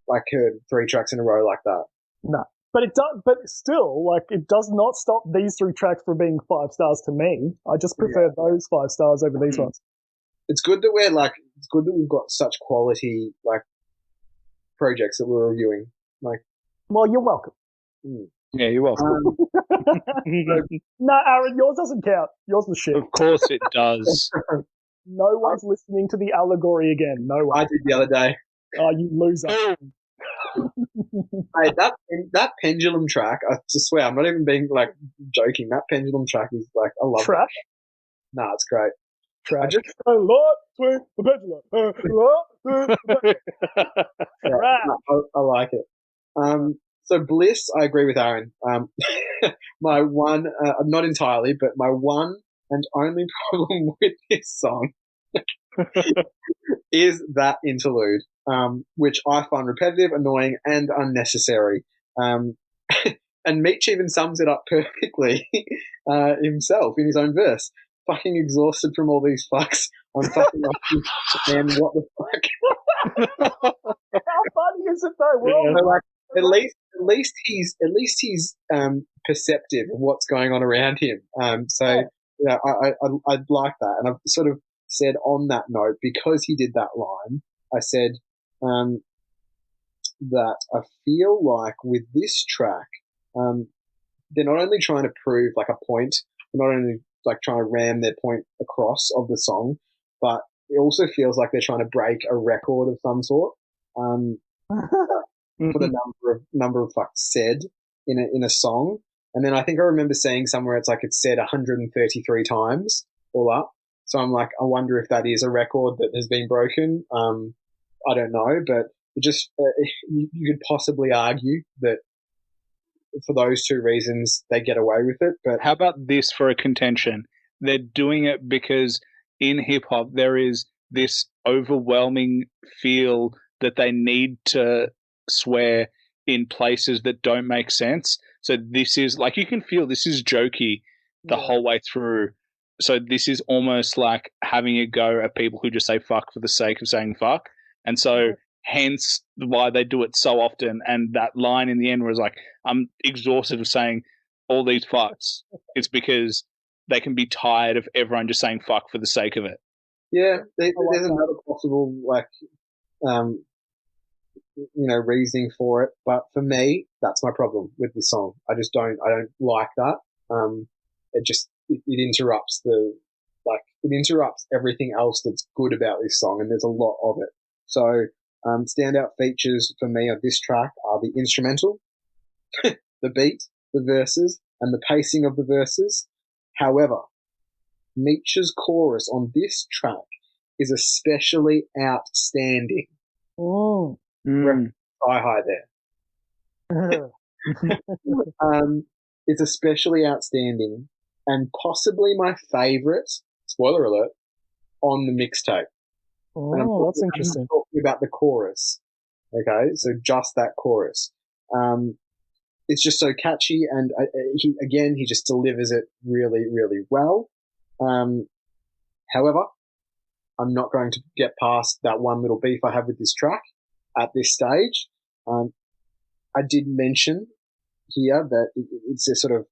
like heard 3 tracks in a row like that. No. But it does, but still, like, it does not stop these 3 tracks from being 5 stars to me. I just prefer those 5 stars over these ones. It's good that we've got such quality like projects that we're reviewing. Like, well, you're welcome. Yeah, you're welcome. No, Aaron, yours doesn't count. Yours was shit. Of course it does. No one's listening to the allegory again. No one. I did the other day. Oh, you loser. Hey, that pendulum track, I just swear, I'm not even being like joking. That pendulum track is like, I love Trash? That. Nah, it's great. Trash. Lord, swing the pendulum. I like it. So Bliss, I agree with Aaron. My one, not entirely, but my one and only problem with this song is that interlude, which I find repetitive, annoying, and unnecessary. And Meech even sums it up perfectly himself in his own verse. Fucking exhausted from all these fucks. I'm fucking like, man, what the fuck? How funny is it though? At least he's perceptive of what's going on around him. I'd like that, and I've sort of said on that note, because he did that line, I said that I feel like with this track, they're not only trying to prove like a point, they're not only like trying to ram their point across of the song, but it also feels like they're trying to break a record of some sort. For the number of fucks said in a song. And then I think I remember seeing somewhere it's said 133 times all up. So I'm like, I wonder if that is a record that has been broken. I don't know, but it just you could possibly argue that for those 2 reasons they get away with it. But how about this for a contention? They're doing it because in hip hop there is this overwhelming feel that they need to swear in places that don't make sense. So this is like, you can feel this is jokey the whole way through. So this is almost like having a go at people who just say fuck for the sake of saying fuck. And so hence why they do it so often. And that line in the end was like, I'm exhausted of saying all these fucks. It's because they can be tired of everyone just saying fuck for the sake of it. Yeah, there's another possible reasoning for it, but for me, that's my problem with this song. I don't like that. It interrupts it interrupts everything else that's good about this song, and there's a lot of it. So, standout features for me of this track are the instrumental, the beat, the verses, and the pacing of the verses. However, Meech's chorus on this track is especially outstanding. Oh. Hi there. It's especially outstanding and possibly my favourite, spoiler alert, on the mixtape. Oh, that's interesting. I'm talking about the chorus. Okay, so just that chorus. It's just so catchy, and he just delivers it really, really well. However, I'm not going to get past that one little beef I have with this track at this stage. I did mention here that it's a sort of,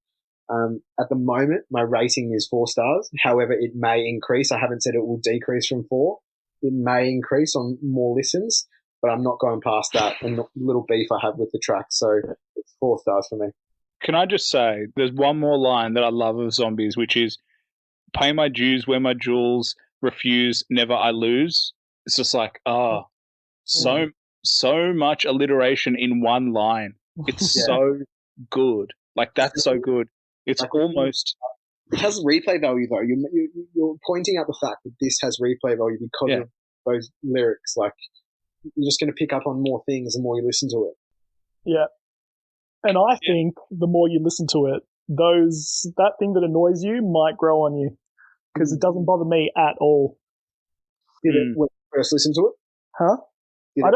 at the moment, my rating is 4 stars. However, it may increase. I haven't said it will decrease from 4. It may increase on more listens, but I'm not going past that and the little beef I have with the track. So it's 4 stars for me. Can I just say, there's one more line that I love of Zombies, which is, pay my dues, wear my jewels, refuse, never I lose. It's just like, so much alliteration in one line. It's so good. Like, that's so good. It's like, almost... It has replay value, though. You're pointing out the fact that this has replay value because of those lyrics. Like, you're just going to pick up on more things the more you listen to it. Yeah. And I think the more you listen to it, that thing that annoys you might grow on you, because it doesn't bother me at all. Did it when you first listened to it? Huh? I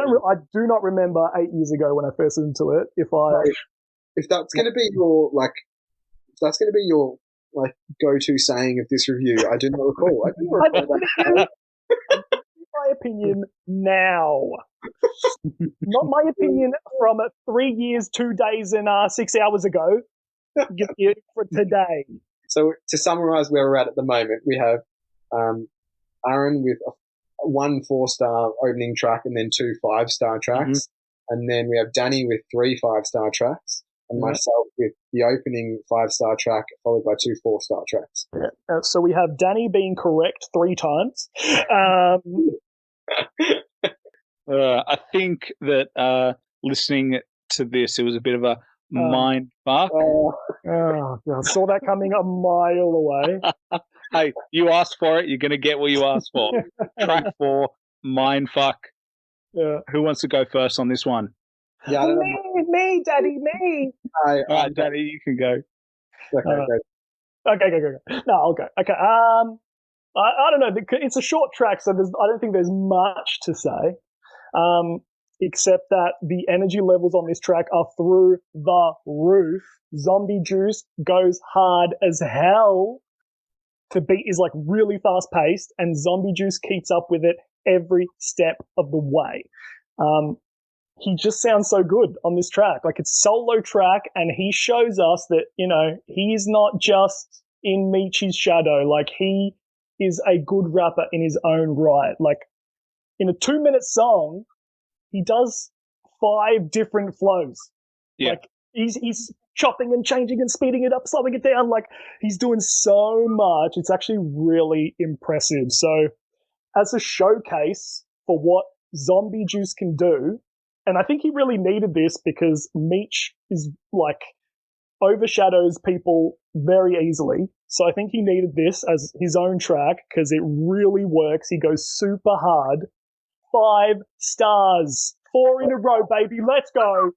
do not remember 8 years ago when I first listened to it. If that's going to be your go-to saying of this review, I do not recall. My opinion now, not my opinion from 3 years, 2 days, and 6 hours ago. Give it for today. So to summarise where we're at the moment, we have Aaron with one 4-star opening track and then 2 5-star tracks, and then we have Danny with 3 5-star tracks, and myself with the opening 5-star track followed by 2 4-star tracks. Yeah. So we have Danny being correct 3 times. I think that listening to this, it was a bit of a mind fuck. God, I saw that coming a mile away. Hey, you asked for it, you're going to get what you asked for. Track 4, mind fuck. Yeah. Who wants to go first on this one? Yeah, me, Daddy, me. All right, Daddy, you can go. Okay, go. No, I'll go. Okay. I don't know. It's a short track, so I don't think there's much to say, except that the energy levels on this track are through the roof. Zombie Juice goes hard as hell. The beat is like really fast paced, and Zombie Juice keeps up with it every step of the way. He just sounds so good on this track. Like, it's solo track, and he shows us that, he's not just in Meechy's shadow. Like, he is a good rapper in his own right. Like, in a 2-minute song, he does 5 different flows. Yeah. Like, he's chopping and changing and speeding it up, slowing it down. Like, he's doing so much. It's actually really impressive. So, as a showcase for what Zombie Juice can do, and I think he really needed this because Meech is like overshadows people very easily. So I think he needed this as his own track because it really works. He goes super hard. 5 stars. 4 in a row, baby. Let's go.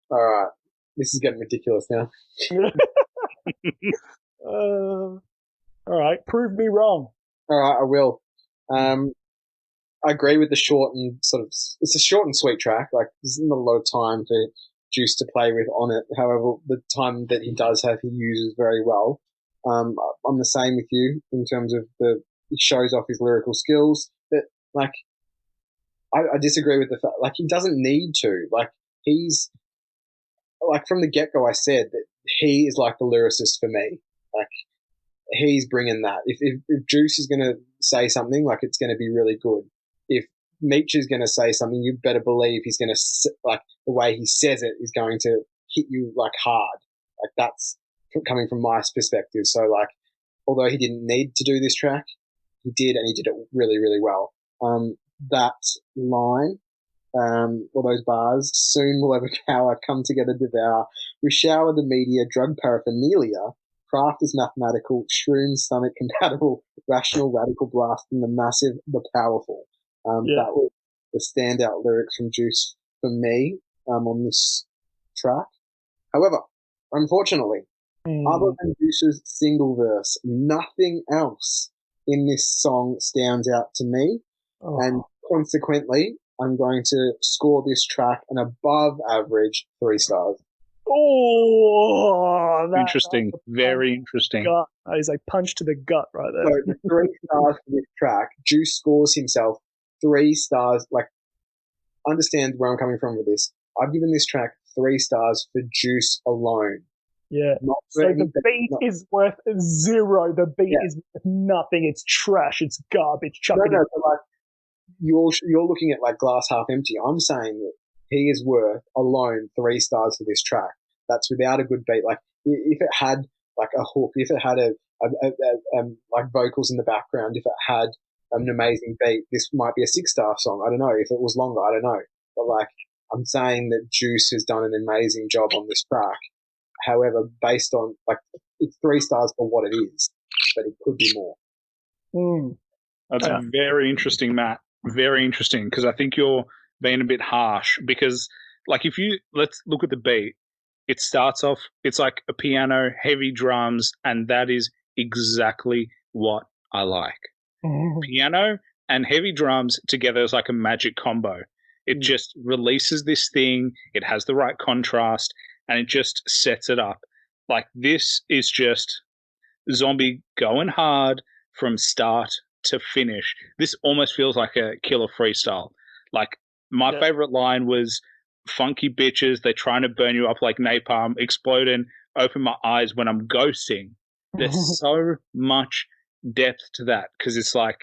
All right. This is getting ridiculous now. All right. Prove me wrong. All right, I will. I agree with the short and it's a short and sweet track. Like, there's not a lot of time for Juice to play with on it. However, the time that he does have, he uses very well. I'm the same with you in terms of he shows off his lyrical skills, but like, I disagree with the fact, like, he doesn't need to. Like, he's, like, from the get-go I said that he is like the lyricist for me. Like, he's bringing that. If Juice is going to say something, like, it's going to be really good. If Meech is going to say something, you better believe he's going to, like, the way he says it is going to hit you, like, hard. Like, that's coming from my perspective. So, like, although he didn't need to do this track, he did, and he did it really, really well. That line, or those bars, soon will overpower, come together, devour. We shower the media, drug paraphernalia, Craft is mathematical, shrooms stomach compatible, rational radical blast, and the massive, the powerful. That was the standout lyrics from Juice for me on this track. However, unfortunately, other than Juice's single verse, nothing else in this song stands out to me, and consequently, I'm going to score this track an above average 3 stars. Oh, interesting. Very interesting. That is a punch to the gut right there. So, 3 stars for this track. Juice scores himself 3 stars. Like, understand where I'm coming from with this. I've given this track 3 stars for Juice alone. Yeah. So the beat is worth 0. The beat is worth nothing. It's trash. It's garbage. Chuck it in. Like, you're looking at like glass half empty. I'm saying that he is worth alone 3 stars for this track. That's without a good beat. Like, if it had like a hook, if it had a like vocals in the background, if it had an amazing beat, this might be a 6-star song. I don't know. If it was longer, I don't know. But like, I'm saying that Juice has done an amazing job on this track. However, based on like, it's 3 stars for what it is, but it could be more. That's very interesting, Matt. Very interesting, because I think you're being a bit harsh. Because like, let's look at the beat. It starts off, it's like a piano, heavy drums, and that is exactly what I like. Piano and heavy drums together is like a magic combo. It just releases this thing. It has the right contrast, and it just sets it up. Like, this is just Zombie going hard from start to finish. This almost feels like a killer freestyle. Like, my favorite line was, "Funky bitches, they're trying to burn you up like napalm, exploding, open my eyes when I'm ghosting." There's so much depth to that, because it's like,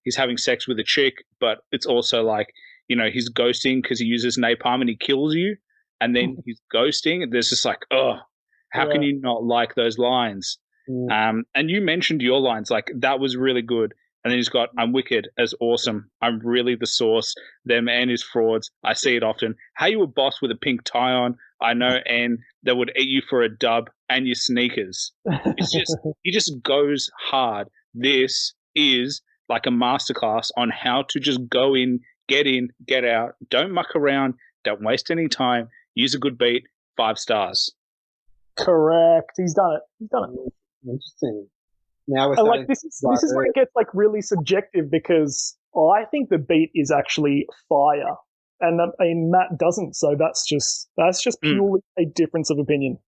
he's having sex with a chick, but it's also like, he's ghosting because he uses napalm and he kills you, and then he's ghosting. There's just like, how can you not like those lines? And you mentioned your lines, like, that was really good. And then he's got, "I'm wicked as awesome. I'm really the source. Them and his frauds. I see it often. How you a boss with a pink tie on? I know, and that would eat you for a dub and your sneakers." It's just, he just goes hard. This is like a masterclass on how to just go in, get out. Don't muck around. Don't waste any time. Use a good beat. 5 stars. Correct. He's done it. Interesting. Now we're like, this is where it gets like really subjective, because I think the beat is actually fire, and I mean, Matt doesn't. So that's just purely a difference of opinion.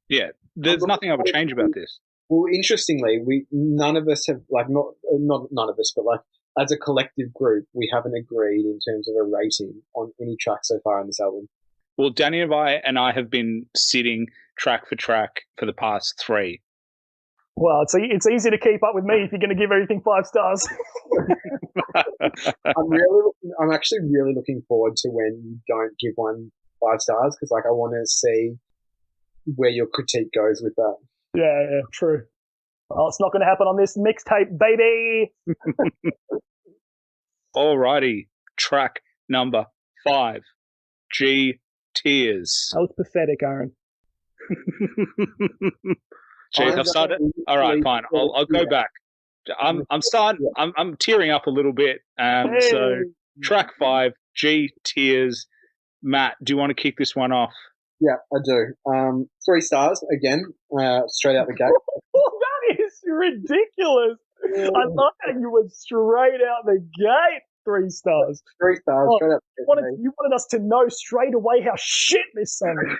Yeah, there's nothing I would change about this. Well, interestingly, none of us have, like, not none of us, but like, as a collective group, we haven't agreed in terms of a rating on any track so far on this album. Well, Danny and I have been sitting track for track for the past 3. Well, it's easy to keep up with me if you're going to give everything 5 stars. I'm actually really looking forward to when you don't give one 5 stars, because like, I want to see where your critique goes with that. Yeah, true. Well, it's not going to happen on this mixtape, baby. Alrighty, track number 5, G Tears. That was pathetic, Aaron. Jeez, I've started. All right, fine. I'll go back. I'm starting. I'm tearing up a little bit. So track 5, G Tears. Matt, do you want to kick this one off? Yeah, I do. 3 stars again, straight out the gate. That is ridiculous. I love how you went straight out the gate. 3 stars. 3 stars, straight out the gate. You wanted us to know straight away how shit this song is.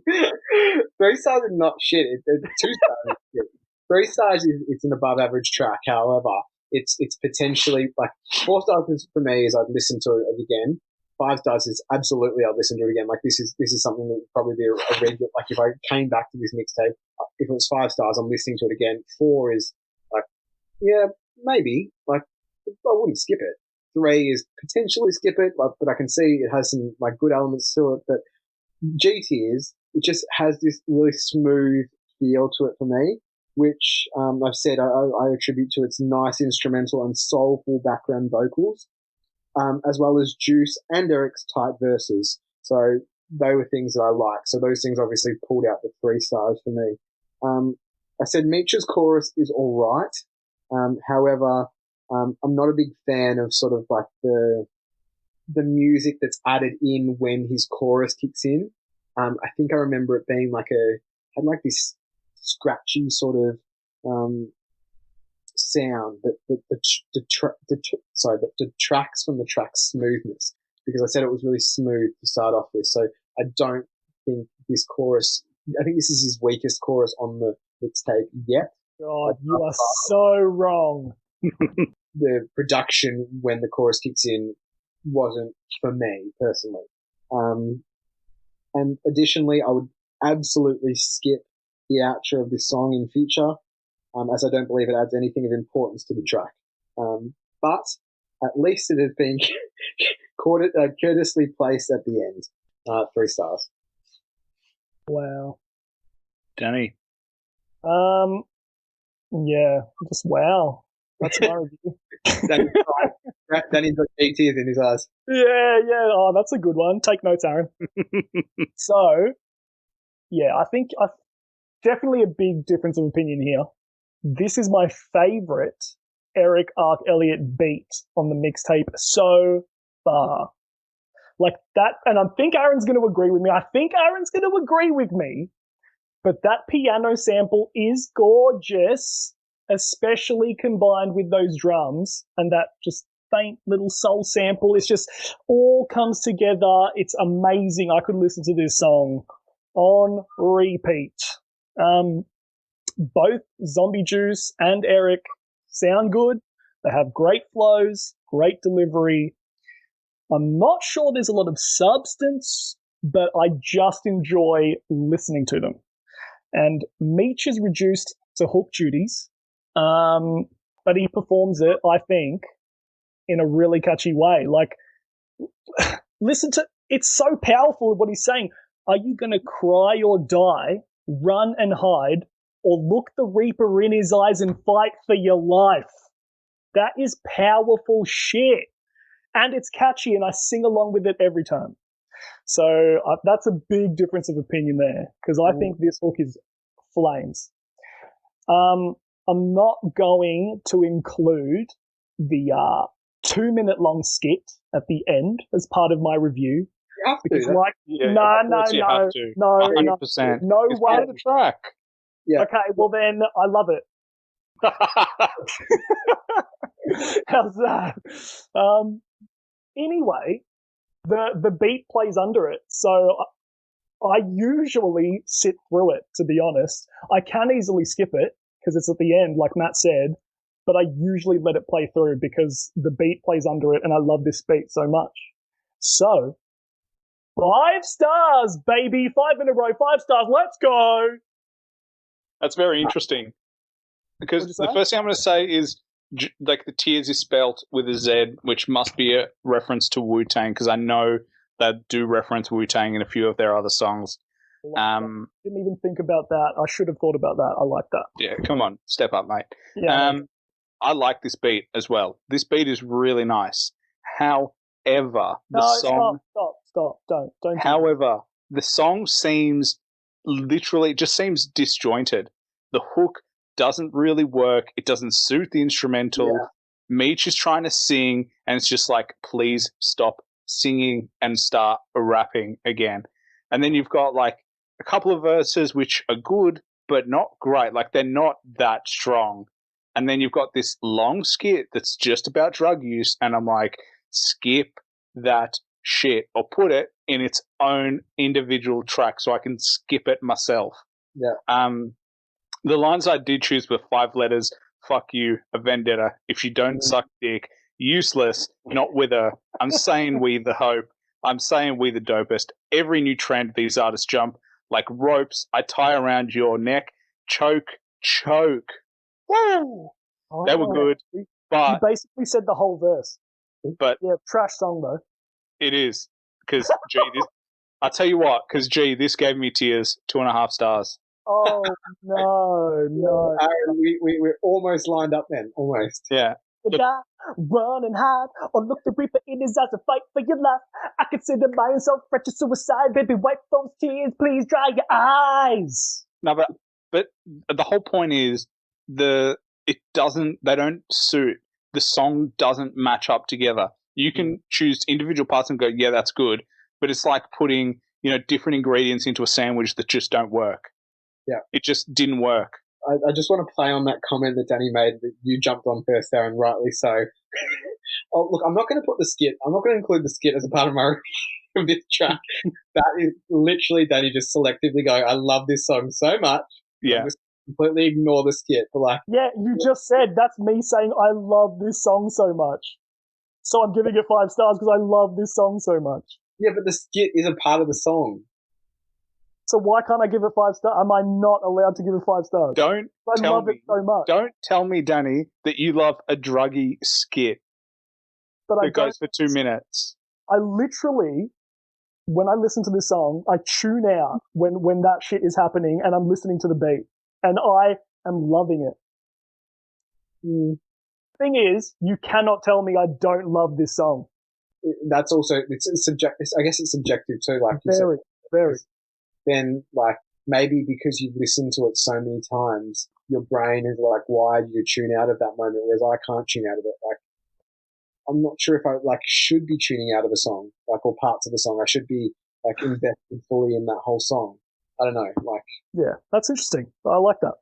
3 stars is not shit. It's 2 stars. Is shit. 3 stars it's an above average track. However, it's potentially like 4 stars for me is I'd listen to it again. 5 stars is absolutely I'd listen to it again. Like, this is something that would probably be a regular. Like, if I came back to this mixtape, if it was 5 stars, I'm listening to it again. 4 is like, yeah, maybe. Like, I wouldn't skip it. 3 is potentially skip it, but I can see it has some like good elements to it. But GT it just has this really smooth feel to it for me, which I've said I attribute to its nice instrumental and soulful background vocals, as well as Juice and Erick's tight verses. So they were things that I liked. So those things obviously pulled out the 3 stars for me. I said Meech's chorus is all right. However, I'm not a big fan of sort of like the music that's added in when his chorus kicks in. I think I remember it being like had like this scratchy sort of sound that detracts from the track's smoothness, because I said it was really smooth to start off with. So I don't think this chorus, I think this is his weakest chorus on the mixtape yet. God, you are so wrong. The production when the chorus kicks in wasn't for me personally. And additionally, I would absolutely skip the outro of this song in future, as I don't believe it adds anything of importance to the track. But at least it has been courteously placed at the end. 3 stars. Wow. Danny. Yeah, just wow. That's my review. Danny's got big tears in his eyes. Yeah. Oh, that's a good one. Take notes, Aaron. So, yeah, I think definitely a big difference of opinion here. This is my favorite Erick Arc Elliot beat on the mixtape so far. Like that, and I think Aaron's going to agree with me. But that piano sample is gorgeous, especially combined with those drums and that just faint little soul sample. It's just all comes together. It's amazing. I could listen to this song on repeat. Both Zombie Juice and Erick sound good. They have great flows, great delivery. I'm not sure there's a lot of substance, but I just enjoy listening to them. And Meech is reduced to hook duties, but he performs it, I think, in a really catchy way. Like, listen to, it's so powerful what he's saying. Are you going to cry or die, run and hide, or look the Reaper in his eyes and fight for your life? That is powerful shit. And it's catchy, and I sing along with it every time. So that's a big difference of opinion there, because I think this hook is flames. I'm not going to include the 2-minute long skit at the end as part of my review. You have to. Because no, 100%. no It's way. part of the track. Yeah. Okay, well then I love it. How's that? Anyway, the beat plays under it, so I usually sit through it, to be honest. I can easily skip it because it's at the end, like Matt said, but I usually let it play through because the beat plays under it and I love this beat so much. So, 5 stars, baby. 5 in a row, 5 stars. Let's go. That's very interesting. Because the first thing I'm going to say is, like, the tears is spelt with a Z, which must be a reference to Wu-Tang, because I know they do reference Wu-Tang in a few of their other songs. Didn't even think about that. I should have thought about that. I like that. Yeah, come on, step up, mate. Yeah. I like this beat as well. This beat is really nice. However, the song... Stop. Don't. However, the song seems just seems disjointed. The hook doesn't really work. It doesn't suit the instrumental. Yeah. Meech is trying to sing, and it's just like, please stop singing and start rapping again. And then you've got like a couple of verses which are good, but not great. Like, they're not that strong. And then you've got this long skit that's just about drug use, and I'm like, skip that shit or put it in its own individual track so I can skip it myself. Yeah. The lines I did choose were 5 letters: fuck you, a vendetta, if you don't suck dick, useless, not with her, I'm saying we the hope, I'm saying we the dopest, every new trend these artists jump, like ropes I tie around your neck, choke. Woo! They were good, but... You basically said the whole verse. But yeah, trash song though. It is, because, I'll tell you what, because, this gave me tears, 2.5 stars. Oh, no. Aaron, we're almost lined up then, almost. Yeah. The guy run and hide, or look the Reaper in his eyes and fight for your life. I consider myself fresh to suicide, baby, wipe those tears, please dry your eyes. No, but But the whole point is they don't suit. The song doesn't match up together. You can choose individual parts and go, yeah, that's good. But it's like putting, different ingredients into a sandwich that just don't work. Yeah. It just didn't work. I just want to play on that comment that Danny made that you jumped on first there, and rightly so. Oh, look, I'm not going to put the skit. I'm not going to include the skit as a part of my review of this track. That is literally Danny just selectively going, I love this song so much. Yeah. I'm just completely ignore the skit. But yeah, you just said that's me saying I love this song so much. So I'm giving it 5 stars because I love this song so much. Yeah, but the skit is a part of the song. So why can't I give it 5 stars? Am I not allowed to give it 5 stars? I love it so much. Don't tell me, Danny, that you love a druggy skit that goes for 2 minutes. I literally, when I listen to this song, I tune out when that shit is happening and I'm listening to the beat. And I am loving it. Thing is, you cannot tell me I don't love this song. That's also, it's subjective. I guess it's subjective too, like you said. Very. Then, maybe because you've listened to it so many times, your brain is like wired you to tune out of that moment, whereas I can't tune out of it. I'm not sure if I should be tuning out of a song, or parts of a song. I should be invested fully in that whole song. I don't know, Yeah, that's interesting. I like that.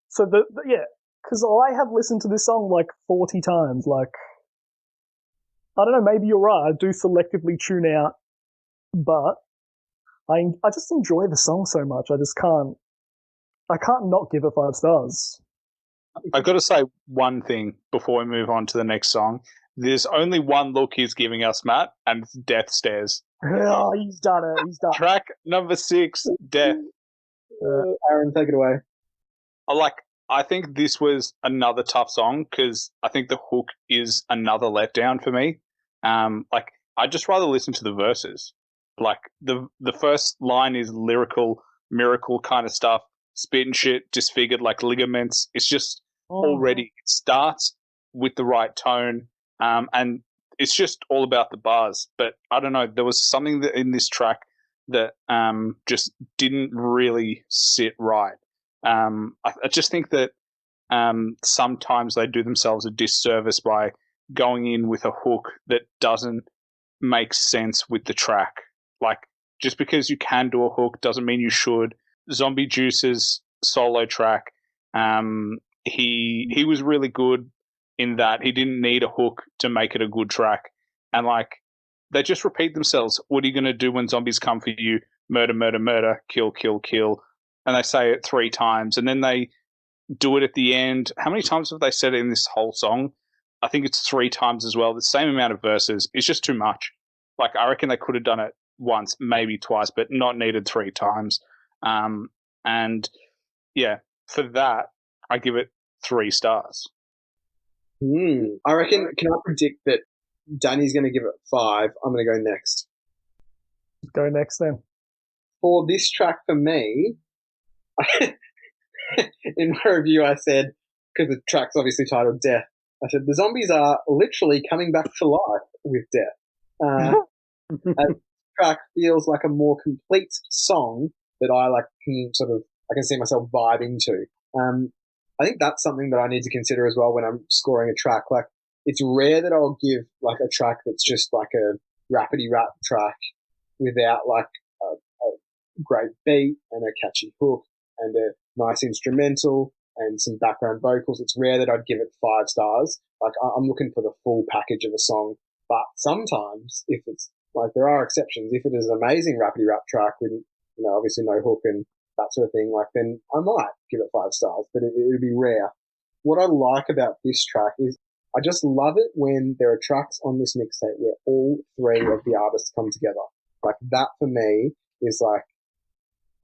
So because I have listened to this song 40 times. I don't know, maybe you're right. I do selectively tune out, but I just enjoy the song so much. I can't not give it 5 stars. I've got to say one thing before we move on to the next song. There's only one look he's giving us, Matt, and it's Death Stares. Oh, he's done it. He's done it. Track number 6, Death. Aaron, take it away. I think this was another tough song because I think the hook is another letdown for me. I'd just rather listen to the verses. The first line is lyrical, miracle kind of stuff, spit and shit, disfigured like ligaments. It's just already, it starts with the right tone, and it's just all about the bars. But I don't know, there was something that in this track that just didn't really sit right. I just think that sometimes they do themselves a disservice by going in with a hook that doesn't make sense with the track. Just because you can do a hook doesn't mean you should. Zombie Juice's solo track, he was really good in that he didn't need a hook to make it a good track. And they just repeat themselves. What are you going to do when zombies come for you? Murder, murder, murder, kill, kill, kill. And they say it 3 times. And then they do it at the end. How many times have they said it in this whole song? I think it's 3 times as well. The same amount of verses. It's just too much. I reckon they could have done it once, maybe twice, but not needed 3 times. And yeah, for that, I give it 3 stars. I reckon, can I predict that Danny's going to give it 5? I'm going to go next. Go next then. For this track for me, in my review I said, because the track's obviously titled Death, I said, the zombies are literally coming back to life with death. And the track feels like a more complete song that I can see myself vibing to. I think that's something that I need to consider as well when I'm scoring a track. It's rare that I'll give a track that's just a rapidy rap track without a great beat and a catchy hook and a nice instrumental and some background vocals. It's rare that I'd give it 5 stars. I'm looking for the full package of a song. But sometimes, if it's there are exceptions. If it is an amazing rapidy rap track with obviously no hook and that sort of thing, then I might give it 5 stars. But it would be rare. What I like about this track is I just love it when there are tracks on this mixtape where all 3 of the artists come together. That for me is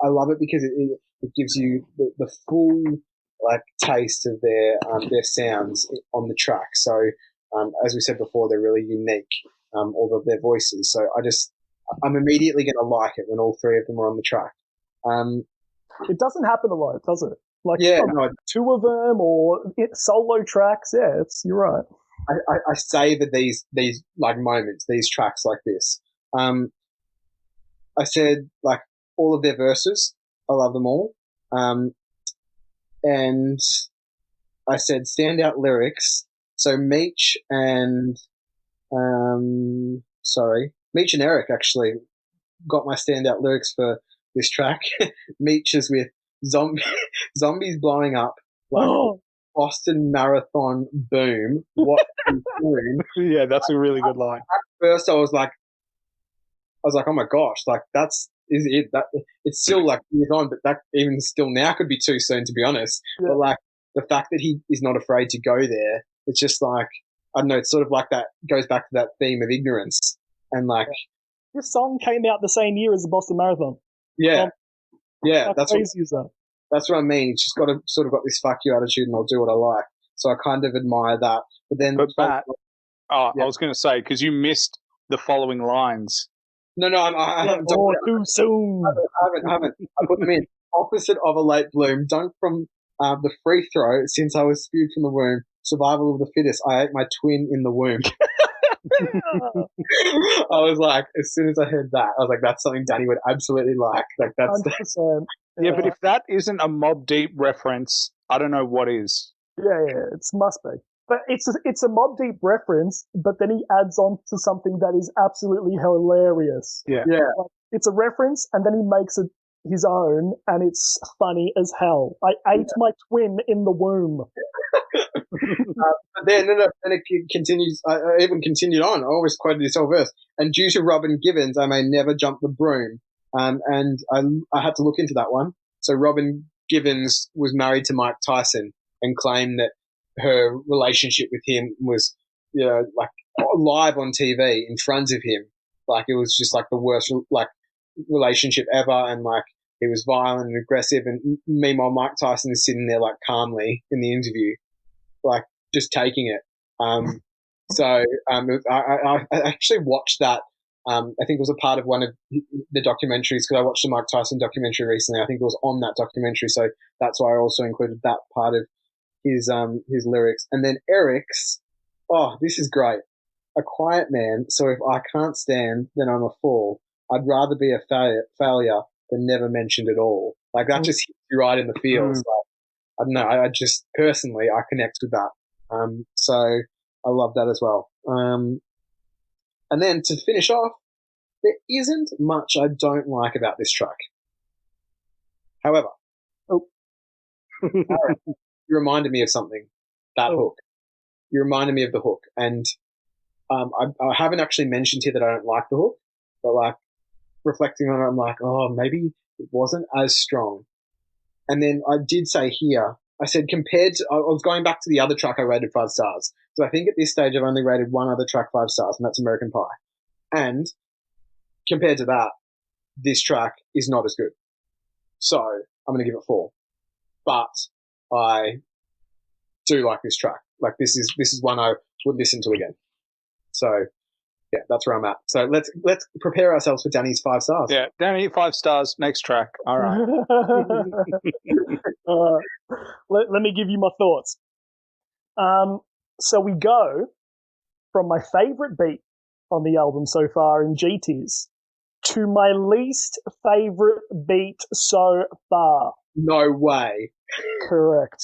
I love it because it gives you the full taste of their sounds on the track. So as we said before, they're really unique, all of their voices. So I'm immediately going to like it when all 3 of them are on the track. It doesn't happen a lot, does it? 2 of them or solo tracks. Yeah, you're right. I savor these moments, these tracks like this. I said all of their verses, I love them all. and I said standout lyrics. So Meech and Eric actually got my standout lyrics for this track. Meech is with zombies blowing up like Boston Marathon boom. What boom? Yeah, that's a really good line. At first, I was like, oh my gosh, like is it that it's still like years on, but that even still now could be too soon, to be honest. Yeah. But like the fact that he is not afraid to go there, it's just like, I don't know, it's sort of like that goes back to that theme of ignorance and like. This song came out the same year as the Boston Marathon. Yeah, that's crazy is that? That's what I mean. It's just got to sort of got this fuck you attitude, and I'll do what I like. So I kind of admire that. But then, Matt, I was going to say, because you missed the following lines. No, I haven't. Too soon. I haven't. I put them in. Opposite of a late bloom, dunk from the free throw. Since I was spewed from the womb, survival of the fittest. I ate my twin in the womb. I was like, as soon as I heard that, I was like, that's something Danny would absolutely like. Like that's 100%. Yeah, but if that isn't a Mobb Deep reference, I don't know what is. Yeah, it must be. But it's a Mobb Deep reference, but then he adds on to something that is absolutely hilarious. Yeah. Like, it's a reference, and then he makes it his own, and it's funny as hell. I ate my twin in the womb. Then it continues. I even continued on. I always quoted this whole verse. And due to Robin Givens, I may never jump the broom. And I had to look into that one. So Robin Givens was married to Mike Tyson and claimed that her relationship with him was, like live on TV in front of him. Like it was just like the worst like relationship ever, and like he was violent and aggressive. And meanwhile, Mike Tyson is sitting there like calmly in the interview, like just taking it. I actually watched that. I think it was a part of one of the documentaries, because I watched the Mike Tyson documentary recently. I think it was on that documentary, so that's why I also included that part of his lyrics. And then Eric's, this is great. A quiet man, so if I can't stand, then I'm a fool. I'd rather be a failure than never mentioned at all. Like that just hits you right in the feels. Like, I don't know. I just personally I connect with that. So I love that as well. And then to finish off, there isn't much I don't like about this track. However, Aaron, you reminded me of something. That hook. You reminded me of the hook, and I haven't actually mentioned here that I don't like the hook, but like reflecting on it, I'm like, maybe it wasn't as strong. And then I did say here, I said compared to, I was going back to the other track I rated 5 stars. So I think at this stage I've only rated one other track 5 stars, and that's American Pie. And compared to that, this track is not as good. So I'm going to give it 4. But I do like this track. Like this is one I would listen to again. So yeah, that's where I'm at. So let's prepare ourselves for Danny's 5 stars. Yeah, Danny, 5 stars. Next track. All right. Let me give you my thoughts. So we go from my favorite beat on the album so far in GTs to my least favorite beat so far. No way. Correct.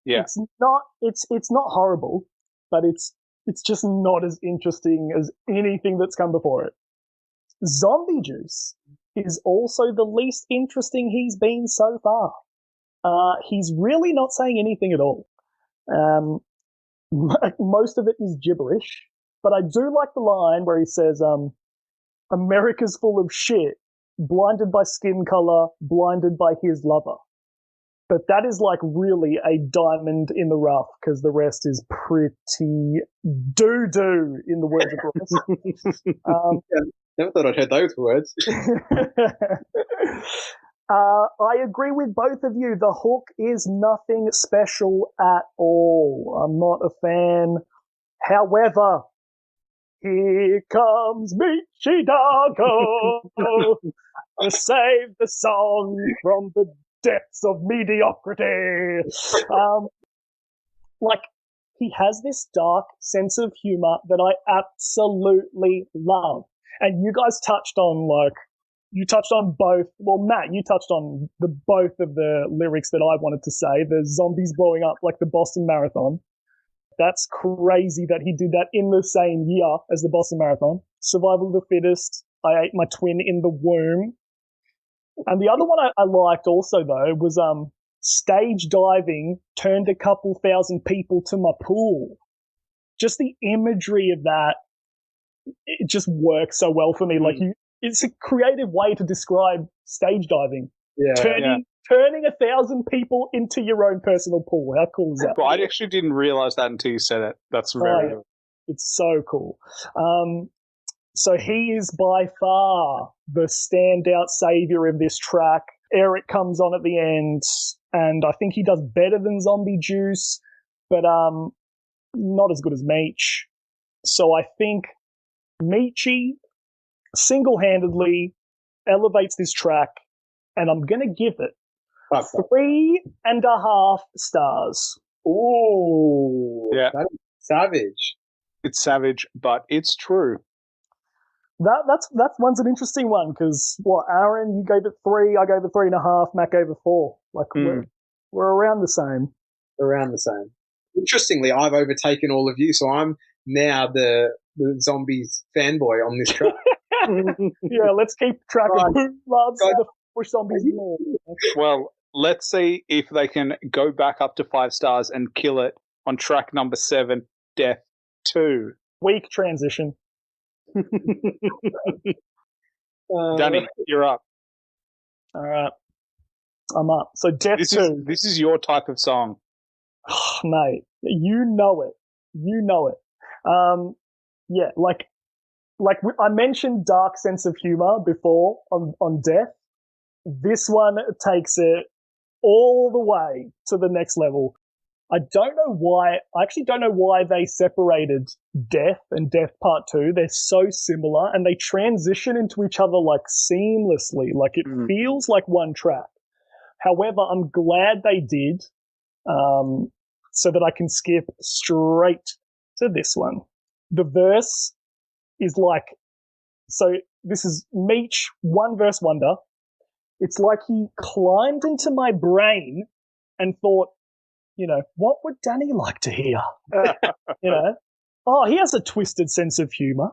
Yeah. It's not horrible, but it's just not as interesting as anything that's come before it. Zombie Juice is also the least interesting he's been so far. He's really not saying anything at all. Most of it is gibberish, but I do like the line where he says, America's full of shit, blinded by skin color, blinded by his lover. But that is like really a diamond in the rough, because the rest is pretty doo-doo, in the words of Ross. Never thought I'd heard those words. I agree with both of you. The hook is nothing special at all. I'm not a fan. However, here comes Meechy Darko to save the song from the depths of mediocrity. Like, he has this dark sense of humor that I absolutely love. And you guys touched on, like, you touched on both. Well, Matt, you touched on both of the lyrics that I wanted to say. The zombies blowing up like the Boston Marathon. That's crazy that he did that in the same year as the Boston Marathon. Survival of the fittest. I ate my twin in the womb. And the other one I liked also, though, was stage diving turned a couple thousand people to my pool. Just the imagery of that, it just works so well for me. Like it's a creative way to describe stage diving. Yeah, Turning 1,000 people into your own personal pool. How cool is that? Well, I actually didn't realize that until you said it. That's very cool. It's so cool. So he is by far the standout savior of this track. Erick comes on at the end, and I think he does better than Zombie Juice, but not as good as Meech. So I think Meechy single-handedly elevates this track, and I'm going to give it 3.5 stars. Ooh, yeah, that is savage. It's savage, but it's true. That's one's an interesting one because Aaron, you gave it 3, I gave it 3.5, Matt gave it 4. Like we're around the same. Around the same. Interestingly, I've overtaken all of you, so I'm now the Zombies fanboy on this track. Yeah, let's keep track of who loves the Flatbush Zombies more. Well, let's see if they can go back up to 5 stars and kill it on track number 7, Death 2. Weak transition. Danny, you're up. All right. I'm up. So Death 2. This is your type of song. Oh, mate, you know it. You know it. Yeah, like I mentioned dark sense of humor before on Death. This one takes it all the way to the next level. I actually don't know why they separated Death and Death Part 2. They're so similar and they transition into each other like seamlessly. Like it feels like one track. However, I'm glad they did, so that I can skip straight to this one. The verse is like, so this is Meech, one verse wonder. It's like he climbed into my brain and thought, what would Danny like to hear? He has a twisted sense of humor.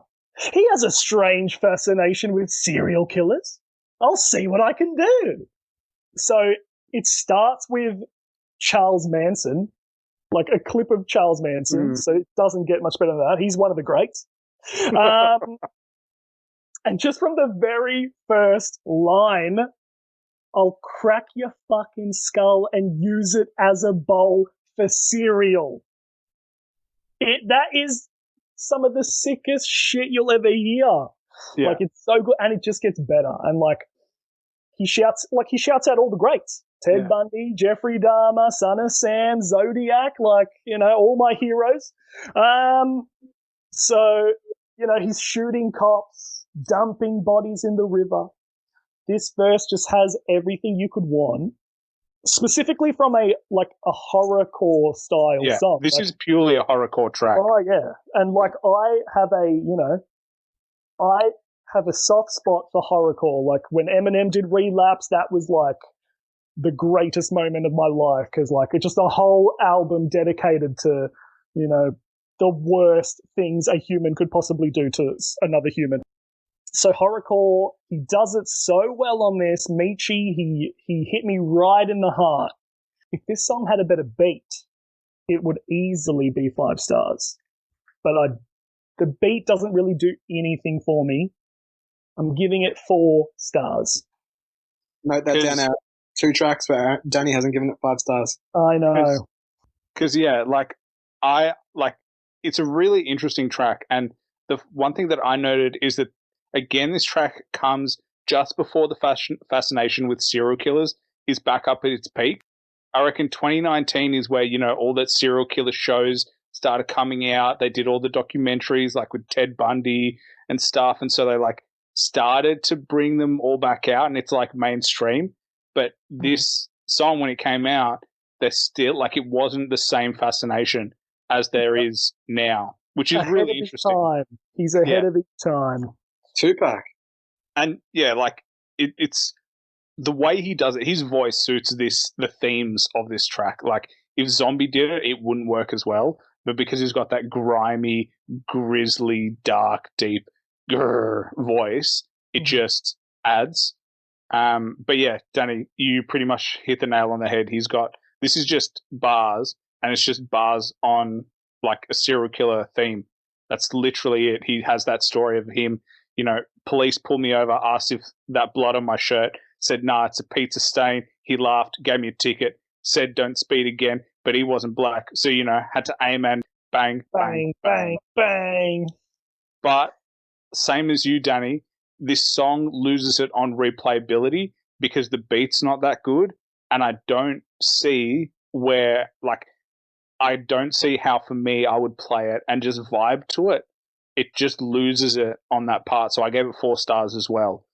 He has a strange fascination with serial killers. I'll see what I can do. So it starts with Charles Manson, like a clip of Charles Manson. So it doesn't get much better than that. He's one of the greats. And just from the very first line, I'll crack your fucking skull and use it as a bowl for cereal. That is some of the sickest shit you'll ever hear. Yeah. Like it's so good, and it just gets better. And he shouts out all the greats: Ted Bundy, Jeffrey Dahmer, Son of Sam, Zodiac. All my heroes. So he's shooting cops, dumping bodies in the river. This verse just has everything you could want, specifically from a horrorcore style song. This is purely a horrorcore track. Oh yeah, and I have a soft spot for horrorcore. Like when Eminem did Relapse, that was the greatest moment of my life because it's just a whole album dedicated to the worst things a human could possibly do to another human. So horrorcore, he does it so well on this. Meechy, he hit me right in the heart. If this song had a better beat, it would easily be 5 stars. But the beat doesn't really do anything for me. I'm giving it 4 stars. Note that down. 2 tracks, but Danny hasn't given it 5 stars. I know. Because it's a really interesting track, and the one thing that I noted is that again, this track comes just before the fascination with serial killers is back up at its peak. I reckon 2019 is where, all that serial killer shows started coming out. They did all the documentaries with Ted Bundy and stuff. And so they started to bring them all back out and it's mainstream. But this song, when it came out, they're still it wasn't the same fascination as there is now, which is really interesting. He's ahead of his time. 2-pack. And it's the way he does it. His voice suits the themes of this track. Like if Zombie did it, it wouldn't work as well. But because he's got that grimy, grisly, dark, deep voice, it just adds. But yeah, Danny, you pretty much hit the nail on the head. This is just bars, and it's just bars on like a serial killer theme. That's literally it. He has that story of him, police pulled me over, asked if that blood on my shirt, said, nah, it's a pizza stain. He laughed, gave me a ticket, said don't speed again, but he wasn't black. So, had to aim and bang, bang, bang, bang. But same as you, Danny, this song loses it on replayability because the beat's not that good. And I don't see how for me I would play it and just vibe to it. It just loses it on that part. So I gave it 4 stars as well.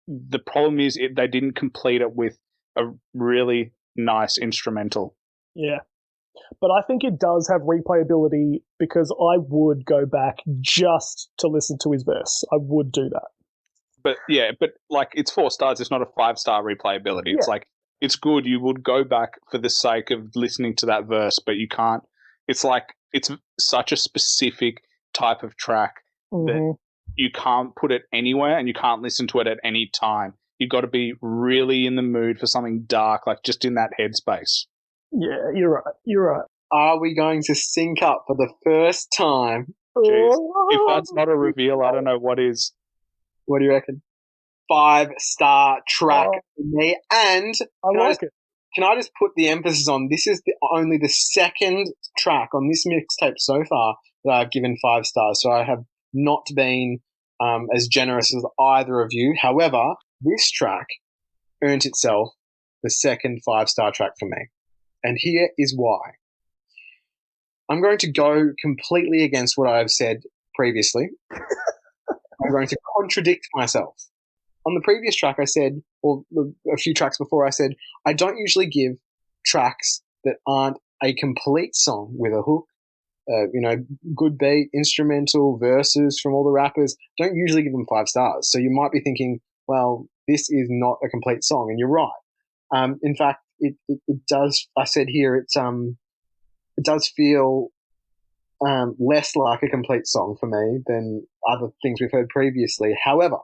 The problem is they didn't complete it with a really nice instrumental. Yeah. But I think it does have replayability because I would go back just to listen to his verse. I would do that. But like it's 4 stars. It's not a 5-star replayability. Yeah. It's like, it's good. You would go back for the sake of listening to that verse, but you can't. It's like, it's such a specific type of track that you can't put it anywhere and you can't listen to it at any time. You've got to be really in the mood for something dark, like just in that headspace. Yeah, you're right. Are we going to sync up for the first time? Jeez. If that's not a reveal, I don't know what is. What do you reckon? 5-star track for me. And can I just put the emphasis on this is only the second track on this mixtape so far that I've given 5 stars. So I have not been as generous as either of you. However, this track earned itself the second 5-star track for me. And here is why. I'm going to go completely against what I've said previously. I'm going to contradict myself. On the previous track I said, or a few tracks before I said, I don't usually give tracks that aren't a complete song with a hook, good beat, instrumental, verses from all the rappers, don't usually give them 5 stars. So you might be thinking, well, this is not a complete song, and you're right. In fact, it does, I said here, it does feel less like a complete song for me than other things we've heard previously. However,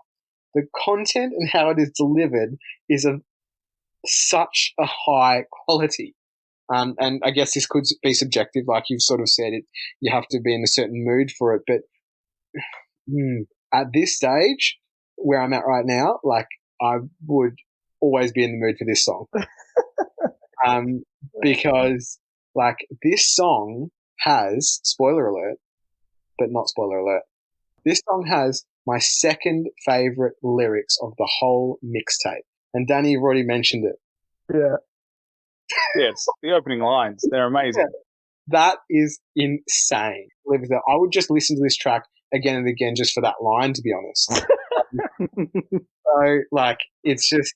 the content and how it is delivered is of such a high quality. And I guess this could be subjective, like you've sort of said it. You have to be in a certain mood for it. But at this stage, where I'm at right now, like I would always be in the mood for this song. Because like this song has, spoiler alert, but not spoiler alert, this song has my second favorite lyrics of the whole mixtape. And Danny, you've already mentioned it. Yeah. Yeah, it's the opening lines. They're amazing. Yeah. That is insane. I would just listen to this track again and again just for that line, to be honest. So, like, it's just,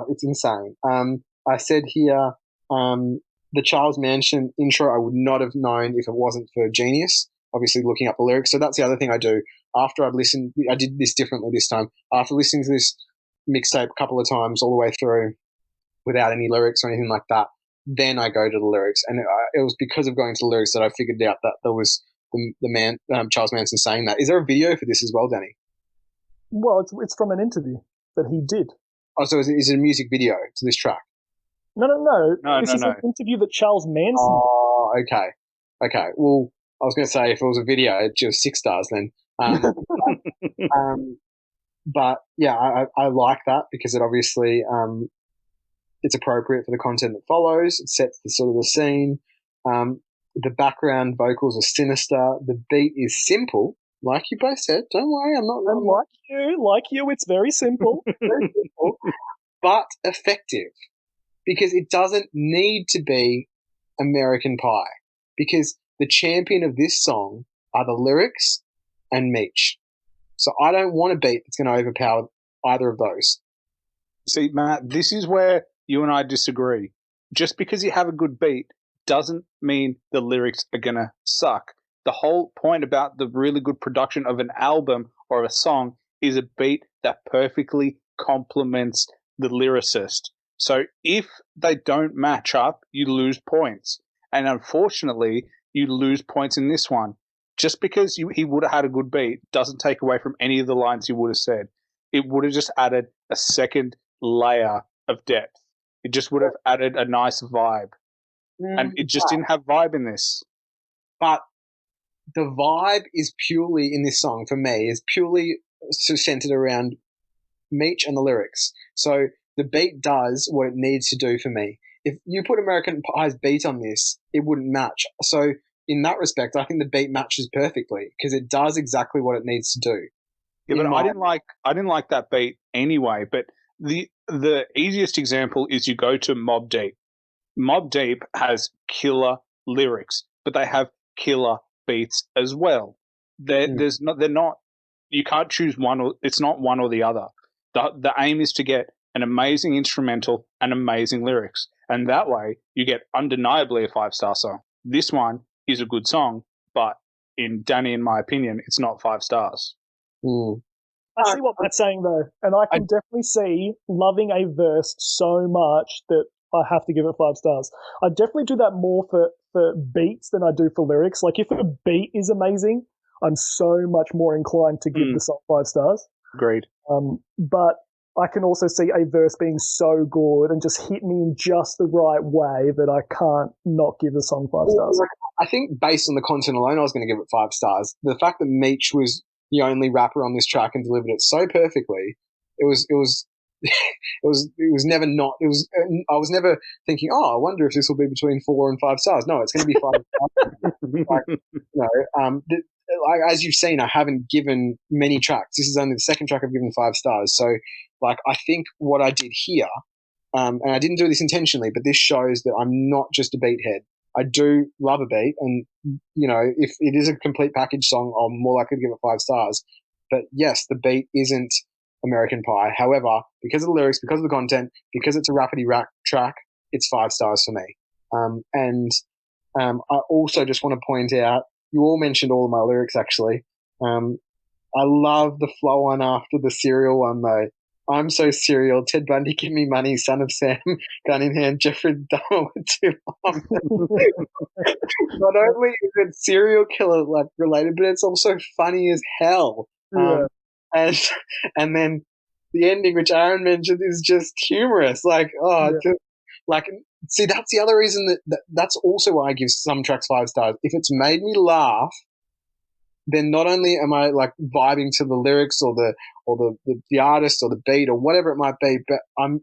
it's insane. I said here, the Charles Manson intro I would not have known if it wasn't for Genius, obviously looking up the lyrics. So that's the other thing I do. After I've listened, I did this differently this time. After listening to this mixtape a couple of times all the way through without any lyrics or anything like that, then I go to the lyrics. And it was because of going to the lyrics that I figured out that there was the man, Charles Manson, saying that. Is there a video for this as well, Danny? Well, it's from an interview that he did. Oh, so is it a music video to this track? No. This is an interview that Charles Manson did. Oh, okay. Well, I was going to say if it was a video, it'd just 6 stars then. But yeah, I like that because it obviously it's appropriate for the content that follows. It sets the sort of the scene. The background vocals are sinister. The beat is simple, like you both said. Don't worry, I'm not. Like you, it's very simple. Very simple, but effective because it doesn't need to be American Pie because the champion of this song are the lyrics and Meech. So I don't want a beat that's going to overpower either of those. See, Matt, this is where you and I disagree. Just because you have a good beat doesn't mean the lyrics are going to suck. The whole point about the really good production of an album or a song is a beat that perfectly complements the lyricist. So if they don't match up, you lose points. And unfortunately, you lose points in this one. Just because he would have had a good beat doesn't take away from any of the lines he would have said. It would have just added a second layer of depth. It just would have added a nice vibe. And it just didn't have vibe in this. But the vibe is purely, in this song, for me, is purely centered around Meech and the lyrics. So the beat does what it needs to do for me. If you put American Pie's beat on this, it wouldn't match. So in that respect, I think the beat matches perfectly because it does exactly what it needs to do. Yeah, but I didn't like that beat anyway. But the easiest example is you go to Mobb Deep. Mobb Deep has killer lyrics, but they have killer beats as well. They're not. You can't choose one. It's not one or the other. The aim is to get an amazing instrumental and amazing lyrics, and that way you get undeniably a 5-star song. This one is a good song, but in Danny, in my opinion, it's not 5 stars. I see what Matt's saying though, and I can definitely see loving a verse so much that I have to give it 5 stars. I definitely do that more for beats than I do for lyrics. Like if a beat is amazing, I'm so much more inclined to give the song 5 stars. Agreed. But I can also see a verse being so good and just hit me in just the right way that I can't not give the song 5 stars. I think based on the content alone, I was going to give it 5 stars. The fact that Meech was the only rapper on this track and delivered it so perfectly, it was never not. I was never thinking, oh, I wonder if this will be between 4 and 5 stars. No, it's going to be 5 stars. As you've seen, I haven't given many tracks. This is only the second track I've given 5 stars. So, I think what I did here, and I didn't do this intentionally, but this shows that I'm not just a beat head. I do love a beat, and if it is a complete package song, I'm more likely to give it 5 stars. But yes, the beat isn't American Pie. However, because of the lyrics, because of the content, because it's a rapidy rap track, it's 5 stars for me. I also just want to point out, you all mentioned all of my lyrics actually. I love the flow on after the cereal one though. I'm so serial. Ted Bundy, give me money. Son of Sam, gun in hand. Jeffrey Dahmer with 2 arms. Not only is it serial killer related, but it's also funny as hell. Yeah. And then the ending, which Aaron mentioned, is just humorous. See, that's the other reason that's also why I give some tracks 5 stars. If it's made me laugh, then not only am I vibing to the lyrics or the artist or the beat or whatever it might be, but I'm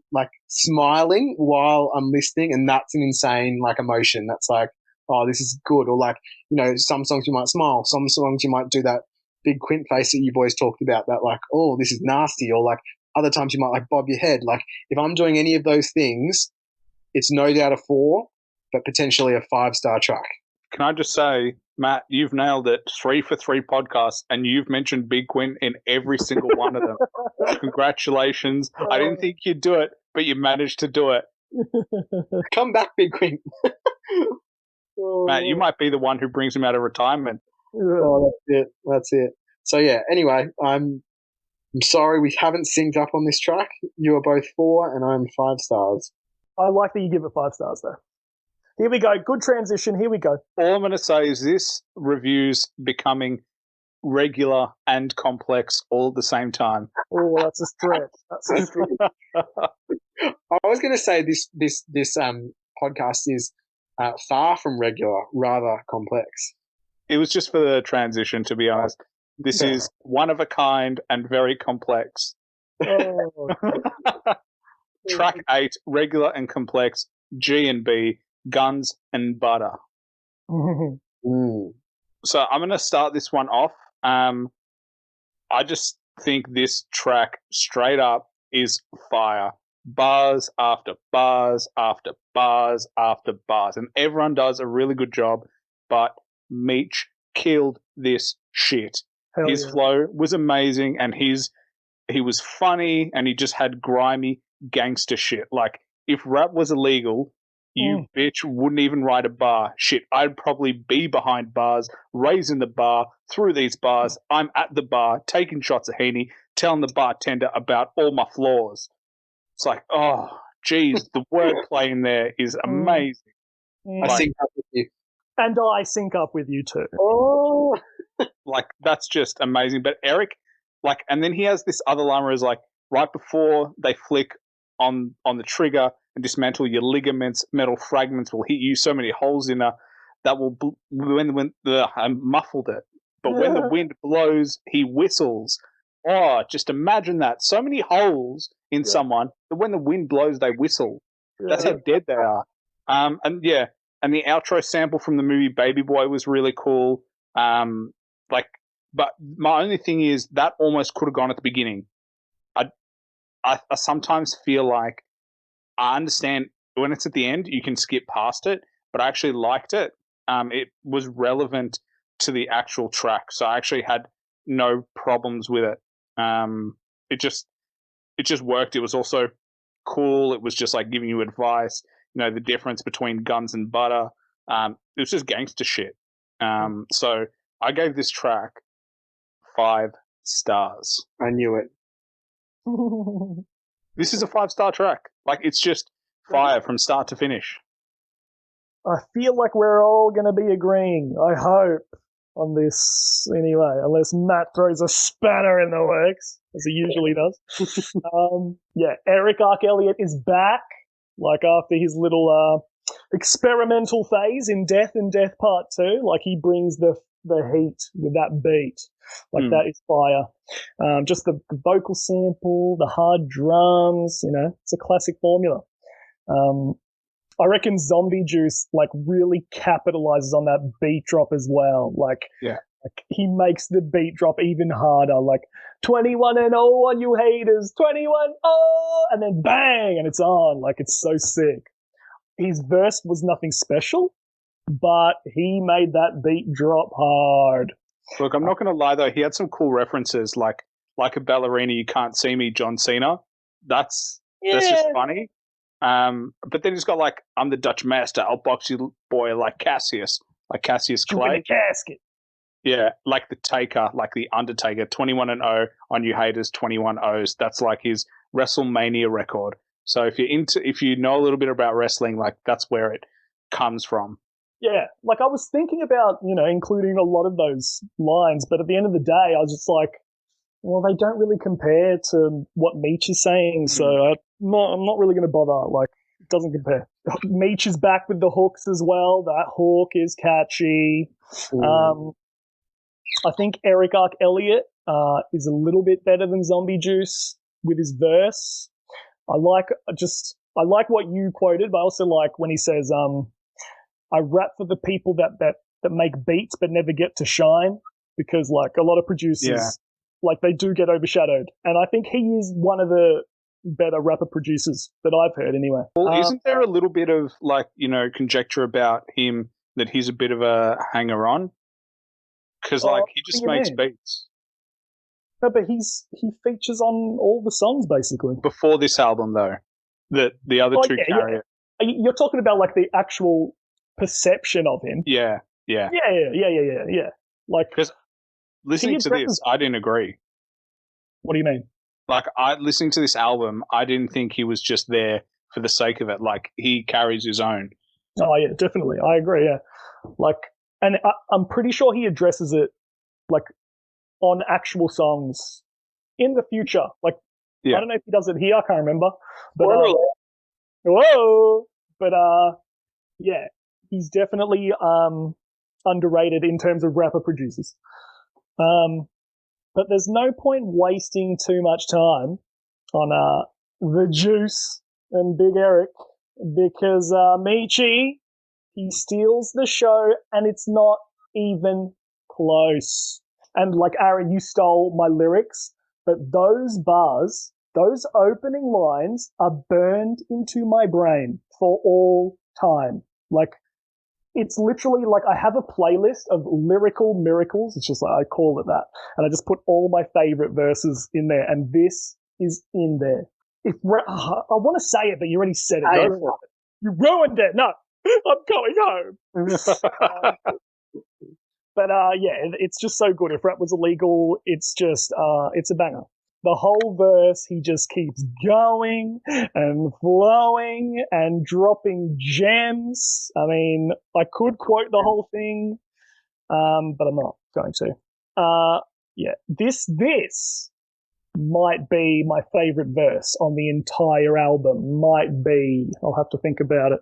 smiling while I'm listening, and that's an insane emotion. That's oh, this is good. Or some songs you might smile, some songs you might do that big quint face that you boys talked about, that oh, this is nasty, or other times you might bob your head. If I'm doing any of those things, it's no doubt a 4, but potentially a 5-star track. Can I just say, Matt, you've nailed it. 3 for 3 podcasts, and you've mentioned Big Quint in every single one of them. Congratulations. I didn't think you'd do it, but you managed to do it. Come back, Big Quint. Matt, you might be the one who brings him out of retirement. Oh, that's it. So yeah, anyway, I'm sorry we haven't synced up on this track. You are both 4 and I'm 5 stars. I like that you give it 5 stars though. Here we go. Good transition. Here we go. All I'm going to say is this review's becoming regular and complex all at the same time. Oh, that's a stretch. That's a stretch. I was going to say this podcast is far from regular, rather complex. It was just for the transition, to be honest. This is one of a kind and very complex. Oh. Track 8, regular and complex, G and B, guns and butter. So I'm going to start this one off. I just think this track straight up is fire. Bars after bars after bars after bars. And everyone does a really good job, but Meech killed this shit. His flow was amazing, and he was funny, and he just had grimy gangster shit. If rap was illegal, you bitch wouldn't even write a bar. Shit, I'd probably be behind bars, raising the bar, through these bars. I'm at the bar, taking shots of Henny, telling the bartender about all my flaws. It's like, oh, geez, the wordplay in there is amazing. I sync up with you. And I sync up with you too. Oh, like that's just amazing. But Eric, like, and then he has this other line where he's like, right before they flick on the trigger and dismantle your ligaments, metal fragments will hit you so many holes in that will I muffled it. But when the wind blows, he whistles. Oh, just imagine that. So many holes in someone that when the wind blows, they whistle. That's how dead they are. And the outro sample from the movie Baby Boy was really cool. But my only thing is that almost could have gone at the beginning. I sometimes feel like I understand when it's at the end, you can skip past it, but I actually liked it. It was relevant to the actual track, so I actually had no problems with it. It just worked. It was also cool. It was just like giving you advice. You know, the difference between guns and butter. It was just gangster shit. So I gave this track 5 stars. I knew it. This is a 5-star track. Like, it's just fire from start to finish. I feel like we're all going to be agreeing, I hope, on this anyway, unless Matt throws a spanner in the works, as he usually does. Erick Arc Elliot is back, like after his little experimental phase in Death and Death Part 2. Like, he brings the heat with that beat. Like, that is fire. Just the vocal sample, the hard drums, you know, it's a classic formula. I reckon Zombie Juice, like, really capitalizes on that beat drop as well. Like, he makes the beat drop even harder. Like, 21 and 0 on you haters, 21, oh, and then bang, and it's on. Like, it's so sick. His verse was nothing special, but he made that beat drop hard. Look, I'm not going to lie, though. He had some cool references, like a ballerina, you can't see me, John Cena. That's just funny. But then he's got, like, I'm the Dutch master. I'll box you, boy, like Cassius Clay. Casket. Yeah, like the Taker, like the Undertaker, 21 and 0 on you haters, 21 O's. That's like his WrestleMania record. So if you know a little bit about wrestling, like, that's where it comes from. Yeah, like, I was thinking about, you know, including a lot of those lines, but at the end of the day, I was just like, well, they don't really compare to what Meech is saying, so I'm not really going to bother. Like, it doesn't compare. Meech is back with the hooks as well. That hook is catchy. I think Erick Arc Elliot is a little bit better than Zombie Juice with his verse. I like what you quoted, but I also like when he says, I rap for the people that make beats but never get to shine, because, like, a lot of producers, like, they do get overshadowed. And I think he is one of the better rapper producers that I've heard anyway. Well, isn't there a little bit of, like, you know, conjecture about him that he's a bit of a hanger-on? Because, like, he just makes beats. No, but he features on all the songs, basically. Before this album, though, the other two carry it. You're talking about, like, the actual perception of him. Yeah. Like, because listening to this, I didn't agree. What do you mean? Like, listening to this album, I didn't think he was just there for the sake of it. Like, he carries his own. Oh yeah, definitely, I agree. Yeah, like, and I'm pretty sure he addresses it, like, on actual songs in the future. Like, I don't know if he does it here. I can't remember. But yeah, he's definitely underrated in terms of rapper producers. But there's no point wasting too much time on the Juice and Big Eric, because Meechy, he steals the show and it's not even close. And, like, Aaron, you stole my lyrics, but those bars, those opening lines are burned into my brain for all time. Like, it's literally like I have a playlist of lyrical miracles. It's just like, I call it that. And I just put all my favorite verses in there. And this is in there. I want to say it, but you already said it. You ruined it. No, I'm going home. But yeah, it's just so good. If rap was illegal, it's just, it's a banger. the whole verse, he just keeps going and flowing and dropping gems. I mean, I could quote the whole thing, but I'm not going to. Yeah, this might be my favorite verse on the entire album. Might be. I'll have to think about it.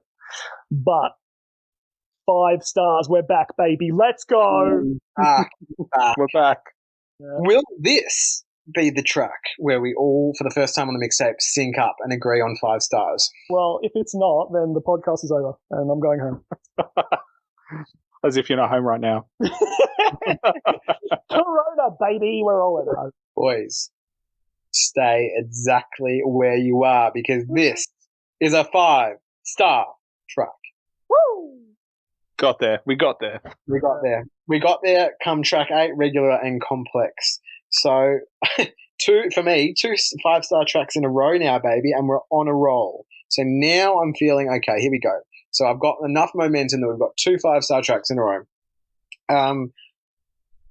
But 5 stars. We're back, baby. Let's go. We're back. Yeah. Will this be the track where we all, for the first time on the mixtape, sync up and agree on 5 stars? Well, if it's not, then the podcast is over and I'm going home. As if you're not home right now. Corona, baby. We're all at home. Boys, stay exactly where you are because this is a 5-star track. Woo! Got there. We got there. We got there come track 8, regular and complex. So 2 5-star tracks in a row now, baby, and we're on a roll. So now I'm feeling okay, here we go. So I've got enough momentum that we've got 2 5-star tracks in a row.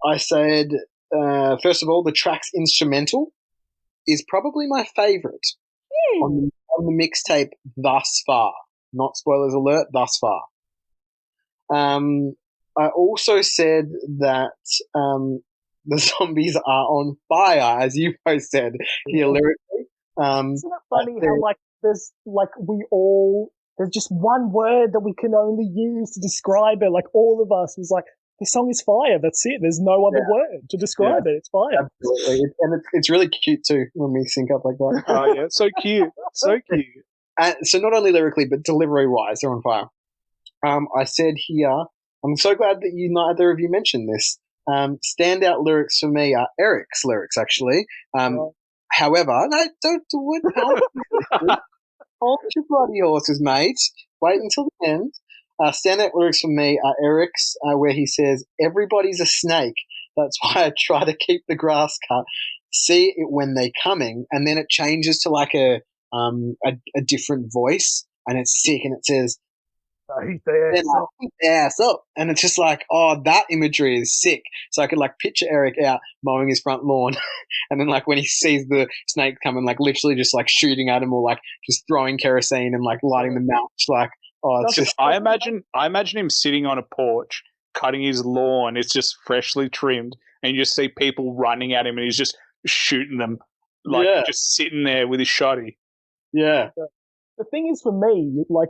I said, first of all, the track's instrumental is probably my favorite on the mixtape thus far. Not spoilers alert, thus far. I also said that the zombies are on fire, as you both said here lyrically. Isn't it funny how there's just one word that we can only use to describe it. Like all of us was like, this song is fire. That's it. There's no other word to describe it. It's fire. Absolutely, and it's really cute too when we sync up like that. Oh yeah, so cute, so cute. So not only lyrically but delivery-wise, they're on fire. I said here, I'm so glad that neither of you mentioned this. Standout lyrics for me are Erick's lyrics, actually. However, no, don't do it. Hold your bloody horses, mate. Wait until the end. Standout lyrics for me are Erick's, where he says, "Everybody's a snake. That's why I try to keep the grass cut. See it when they're coming." And then it changes to like a different voice, and it's sick, and it says, Heat the ass up. And it's just like, oh, that imagery is sick. So I could like picture Erick out mowing his front lawn and then like when he sees the snake coming, like literally just like shooting at him or like just throwing kerosene and like lighting the match. Like, oh, it's just. I imagine him sitting on a porch, cutting his lawn. It's just freshly trimmed, and you just see people running at him, and he's just shooting them, like just sitting there with his shotty. Yeah. The thing is, for me, like,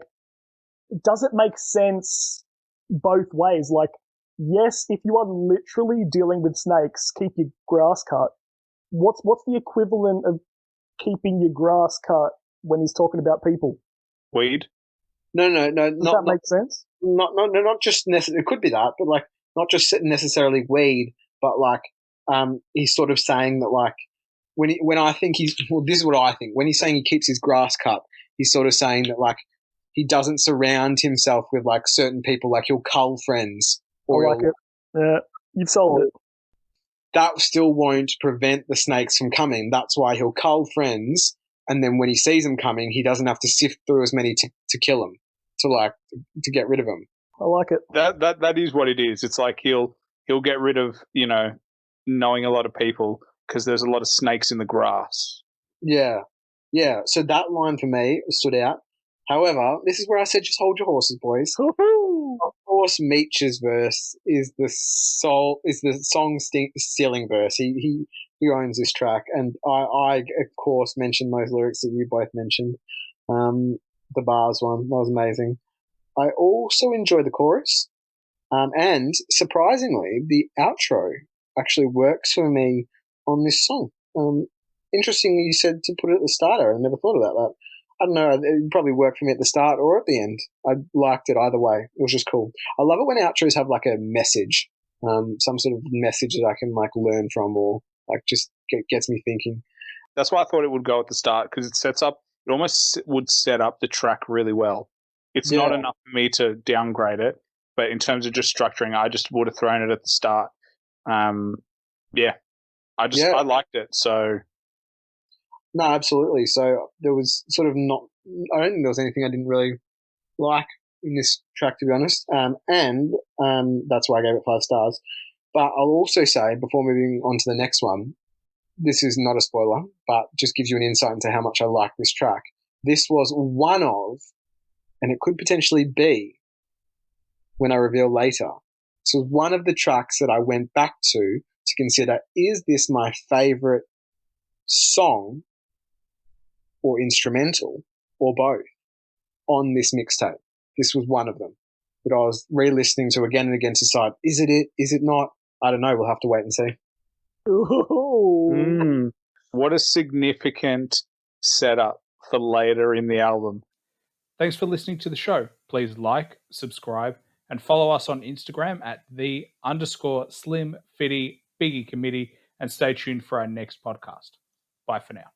does it make sense both ways? Like, yes, if you are literally dealing with snakes, keep your grass cut. What's the equivalent of keeping your grass cut when he's talking about people? Weed? No. Does that make sense? Not just necessarily. It could be that, but like not just necessarily weed, but like he's sort of saying that like when I think this is what I think. When he's saying he keeps his grass cut, he's sort of saying that like he doesn't surround himself with like certain people, like he'll cull friends. Or I like it. Yeah, you've sold it. That still won't prevent the snakes from coming. That's why he'll cull friends, and then when he sees them coming, he doesn't have to sift through as many to kill them, to get rid of them. I like it. That is what it is. It's like he'll get rid of, knowing a lot of people because there's a lot of snakes in the grass. Yeah. So that line for me stood out. However, this is where I said just hold your horses, boys. Woo-hoo! Of course, Meech's verse is the song stealing verse. He owns this track, and I of course mentioned those lyrics that you both mentioned. The bars one, that was amazing. I also enjoy the chorus, and surprisingly, the outro actually works for me on this song. Interestingly, you said to put it at the starter. I never thought about that. I don't know, it probably worked for me at the start or at the end. I liked it either way. It was just cool. I love it when outros have like a message, some sort of message that I can like learn from or like just gets me thinking. That's why I thought it would go at the start because it almost would set up the track really well. It's not enough for me to downgrade it, but in terms of just structuring, I just would have thrown it at the start. I liked it, so... No, absolutely. So there was sort of I don't think there was anything I didn't really like in this track, to be honest. And that's why I gave it 5 stars. But I'll also say, before moving on to the next one, this is not a spoiler, but just gives you an insight into how much I like this track. This was one of, and it could potentially be, when I reveal later, so one of the tracks that I went back to consider, is this my favorite song or instrumental or both on this mixtape? This was one of them that I was re-listening to again and again to decide, is it? Is it not? I don't know. We'll have to wait and see. What a significant setup for later in the album. Thanks for listening to the show. Please like, subscribe, and follow us on Instagram at _Slim Fitty Biggie Committee, and stay tuned for our next podcast. Bye for now.